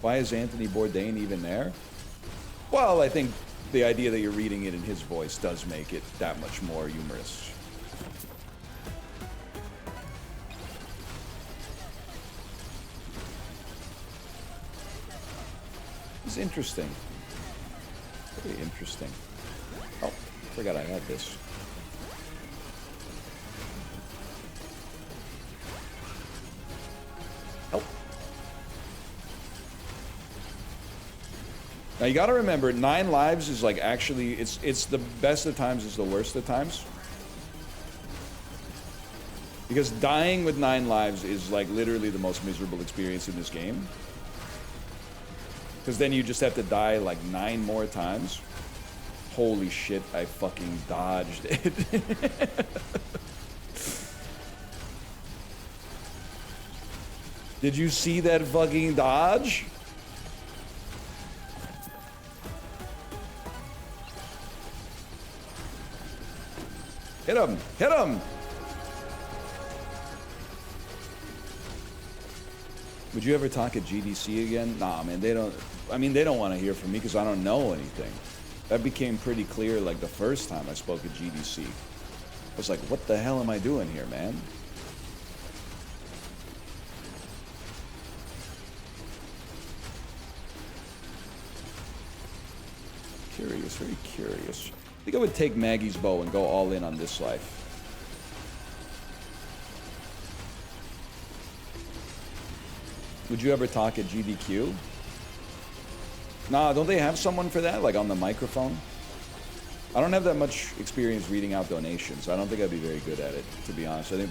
Why is Anthony Bourdain even there? Well, I think the idea that you're reading it in his voice does make it that much more humorous. It's interesting. Very interesting. Oh, forgot I had this. Oh. Now you got to remember, 9 lives is like actually it's the best of times, is the worst of times. Because dying with 9 lives is like literally the most miserable experience in this game. Because then you just have to die like 9 more times. Holy shit, I fucking dodged it. Did you see that fucking dodge? Hit him! Hit him! Would you ever talk at GDC again? Nah, man, they don't. I mean, they don't want to hear from me because I don't know anything. That became pretty clear like the first time I spoke at GDC. I was like, what the hell am I doing here, man? Curious, very curious. I think I would take Maggie's bow and go all in on this life. Would you ever talk at GDQ? Nah, don't they have someone for that, like on the microphone? I don't have that much experience reading out donations. I don't think I'd be very good at it, to be honest. I think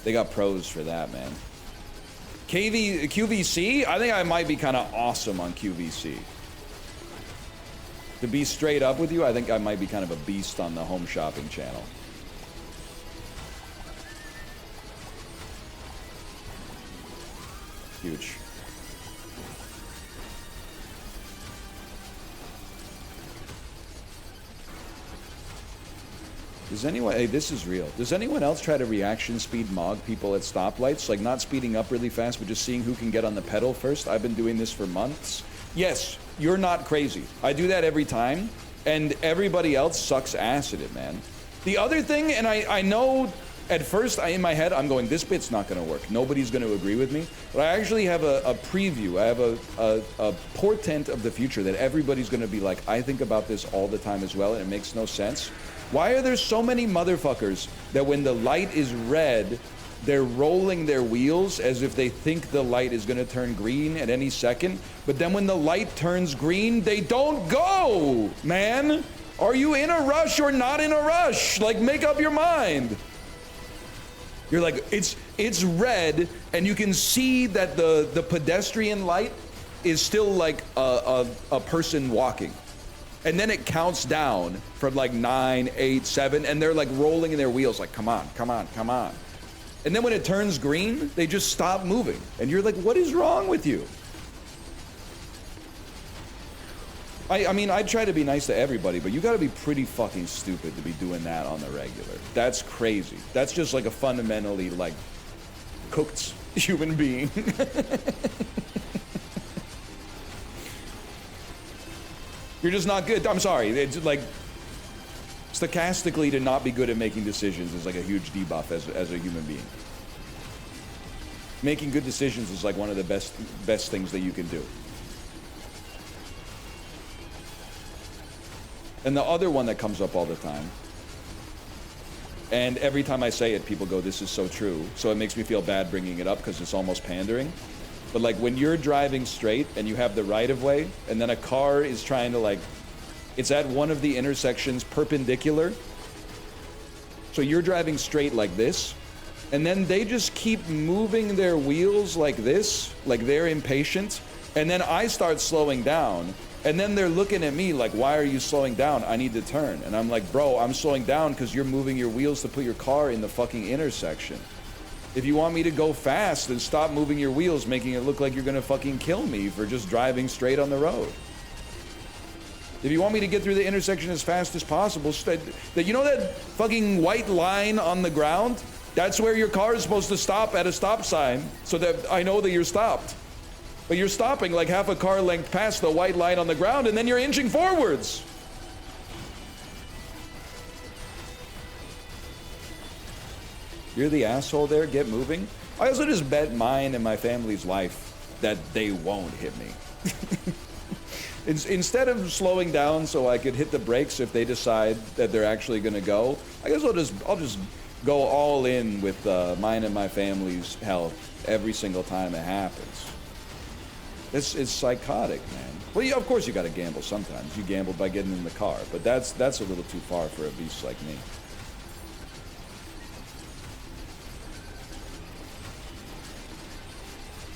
they got pros for that, man. QVC? I think I might be kind of awesome on QVC. To be straight up with you, I think I might be kind of a beast on the home shopping channel. Huge. Does anyone, hey, this is real. Does anyone else try to reaction speed mog people at stoplights? Like not speeding up really fast, but just seeing who can get on the pedal first? I've been doing this for months. Yes, you're not crazy. I do that every time, and everybody else sucks ass at it, man. The other thing, and I know at first, in my head, I'm going, this bit's not going to work. Nobody's going to agree with me. But I actually have a preview. I have a portent of the future that everybody's going to be like, I think about this all the time as well, and it makes no sense. Why are there so many motherfuckers that when the light is red, they're rolling their wheels as if they think the light is going to turn green at any second, but then when the light turns green, they don't go, man? Are you in a rush or not in a rush? Like, make up your mind. You're like, it's red, and you can see that the pedestrian light is still like a person walking. And then it counts down from like 9, 8, 7, and they're like rolling in their wheels like, come on, come on, come on. And then when it turns green, they just stop moving. And you're like, what is wrong with you? I mean, I try to be nice to everybody, but you gotta be pretty fucking stupid to be doing that on the regular. That's crazy. That's just like a fundamentally, like, cooked human being. You're just not good. I'm sorry. It's like, stochastically to not be good at making decisions is like a huge debuff as a human being. Making good decisions is like one of the best things that you can do. And the other one that comes up all the time, and every time I say it, people go, this is so true. So it makes me feel bad bringing it up because it's almost pandering. But like when you're driving straight and you have the right of way, and then a car is trying to like, it's at one of the intersections perpendicular. So you're driving straight like this, and then they just keep moving their wheels like this, like they're impatient. And then I start slowing down. And then they're looking at me like, why are you slowing down? I need to turn. And I'm like, bro, I'm slowing down because you're moving your wheels to put your car in the fucking intersection. If you want me to go fast, then stop moving your wheels, making it look like you're gonna fucking kill me for just driving straight on the road. If you want me to get through the intersection as fast as possible, you know that fucking white line on the ground? That's where your car is supposed to stop at a stop sign so that I know that you're stopped. But you're stopping like half a car length past the white line on the ground, and then you're inching forwards. You're the asshole there, get moving. I also just bet mine and my family's life that they won't hit me. Instead of slowing down so I could hit the brakes if they decide that they're actually gonna go, I guess I'll just go all in with mine and my family's health every single time it happens. It's psychotic, man. Well, of course you gotta gamble sometimes. You gamble by getting in the car, but that's a little too far for a beast like me.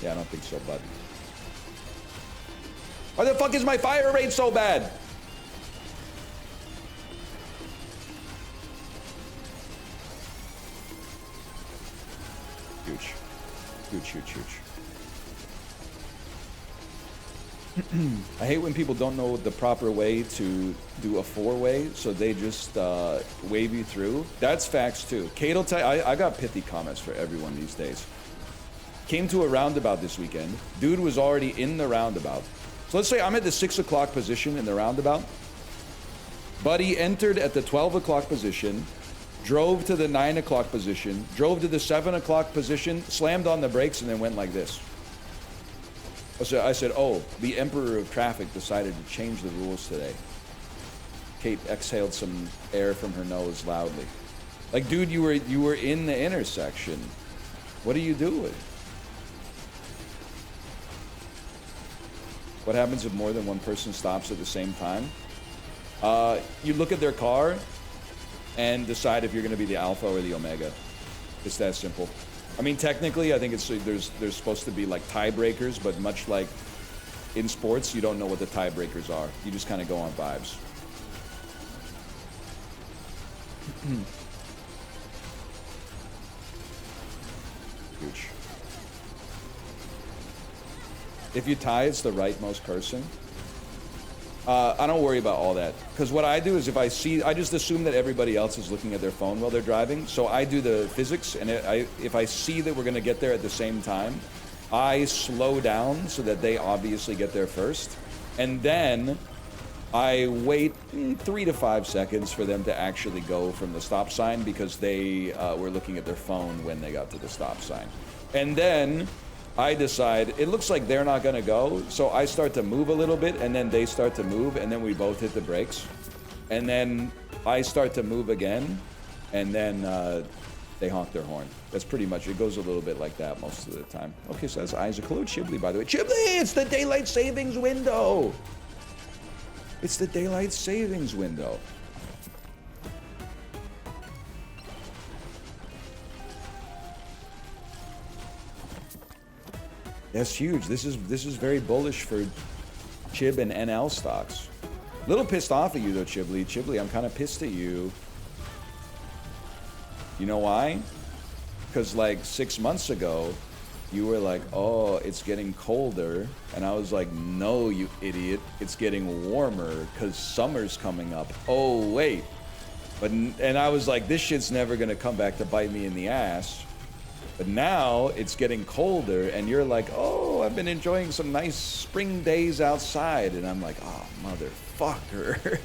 Yeah, I don't think so, buddy. Why the fuck is my fire rate so bad? Huge. Huge, huge, huge. I hate when people don't know the proper way to do a four-way, so they just wave you through. That's facts too. Kate will tell you, I got pithy comments for everyone these days. Came to a roundabout this weekend. Dude was already in the roundabout. So let's say I'm at the 6 o'clock position in the roundabout. Buddy entered at the 12 o'clock position, drove to the 9 o'clock position, drove to the 7 o'clock position, slammed on the brakes, and then went like this. I said, oh, the emperor of traffic decided to change the rules today. Kate exhaled some air from her nose loudly. Like, dude, you were in the intersection. What are you doing? What happens if more than one person stops at the same time? You look at their car and decide if you're going to be the alpha or the omega. It's that simple. I mean, technically, I think there's supposed to be like tiebreakers, but much like in sports, you don't know what the tiebreakers are. You just kind of go on vibes. Huge. If you tie, it's the rightmost person. I don't worry about all that. Because what I do is I just assume that everybody else is looking at their phone while they're driving. So I do the physics, and if I see that we're going to get there at the same time, I slow down so that they obviously get there first. And then I wait 3 to 5 seconds for them to actually go from the stop sign because they were looking at their phone when they got to the stop sign. And then I decide, it looks like they're not gonna go, so I start to move a little bit, and then they start to move, and then we both hit the brakes. And then I start to move again, and then they honk their horn. That's pretty much, it goes a little bit like that most of the time. Okay, so that's Isaac. Hello, Chibli, by the way. Chibli, it's the daylight savings window! It's the daylight savings window. That's huge. This is very bullish for Chib and NL stocks. A little pissed off at you though, Chibli. Chibli, I'm kind of pissed at you. You know why? Because like 6 months ago, you were like, oh, it's getting colder. And I was like, no, you idiot. It's getting warmer because summer's coming up. Oh, wait. And I was like, this shit's never going to come back to bite me in the ass. But now it's getting colder and you're like, oh, I've been enjoying some nice spring days outside. And I'm like, oh, motherfucker.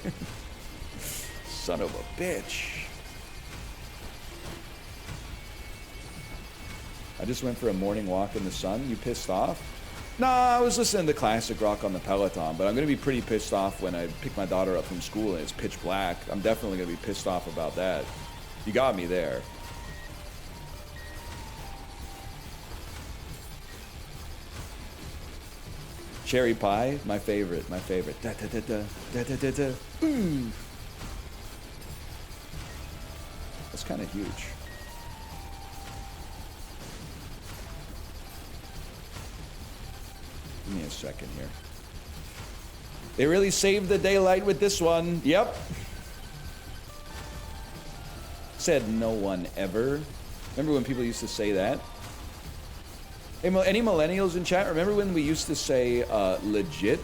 Son of a bitch. I just went for a morning walk in the sun. You pissed off? Nah, I was listening to classic rock on the Peloton, but I'm going to be pretty pissed off when I pick my daughter up from school and it's pitch black. I'm definitely going to be pissed off about that. You got me there. Cherry pie, my favorite, my favorite. Da, da, da, da, da, da, da, da. Ooh. That's kind of huge. Give me a second here. They really saved the daylight with this one. Yep. Said no one ever. Remember when people used to say that? Hey, any millennials in chat? Remember when we used to say legit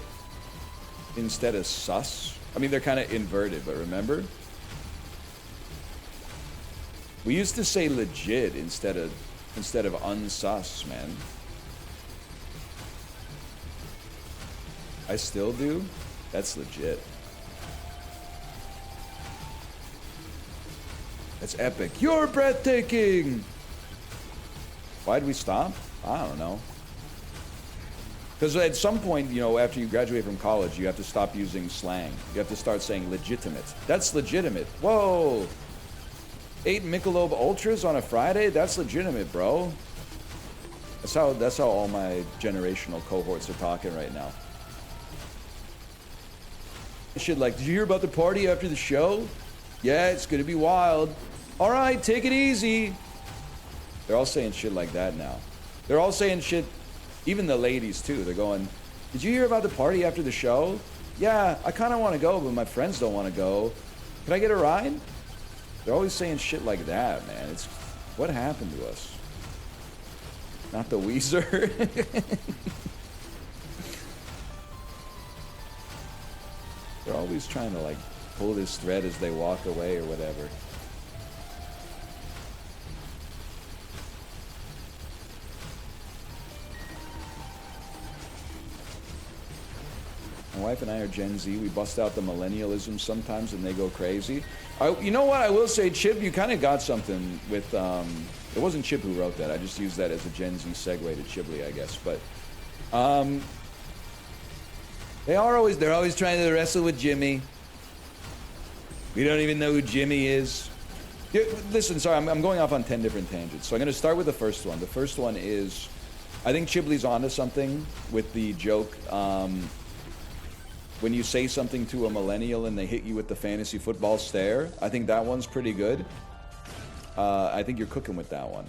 instead of sus? I mean, they're kind of inverted, but remember? We used to say legit instead of unsus, man. I still do? That's legit. That's epic. You're breathtaking! Why'd we stop? I don't know. Because at some point, you know, after you graduate from college, you have to stop using slang. You have to start saying legitimate. That's legitimate. Whoa! 8 Michelob Ultras on a Friday? That's legitimate, bro. That's how all my generational cohorts are talking right now. Shit like, did you hear about the party after the show? Yeah, it's gonna be wild. All right, take it easy. They're all saying shit like that now. They're all saying shit, even the ladies too. They're going, did you hear about the party after the show? Yeah, I kind of want to go, but my friends don't want to go. Can I get a ride? They're always saying shit like that, man. It's what happened to us? Not the Weezer. They're always trying to like pull this thread as they walk away or whatever. My wife and I are Gen Z. We bust out the millennialism sometimes and they go crazy. You know what? I will say, Chip, you kind of got something with... it wasn't Chip who wrote that. I just used that as a Gen Z segue to Chibli, I guess. But they're always trying to wrestle with Jimmy. We don't even know who Jimmy is. Listen, sorry, I'm going off on 10 different tangents. So I'm going to start with the first one. The first one is, I think Chibli's onto something with the joke. When you say something to a millennial and they hit you with the fantasy football stare, I think that one's pretty good. I think you're cooking with that one.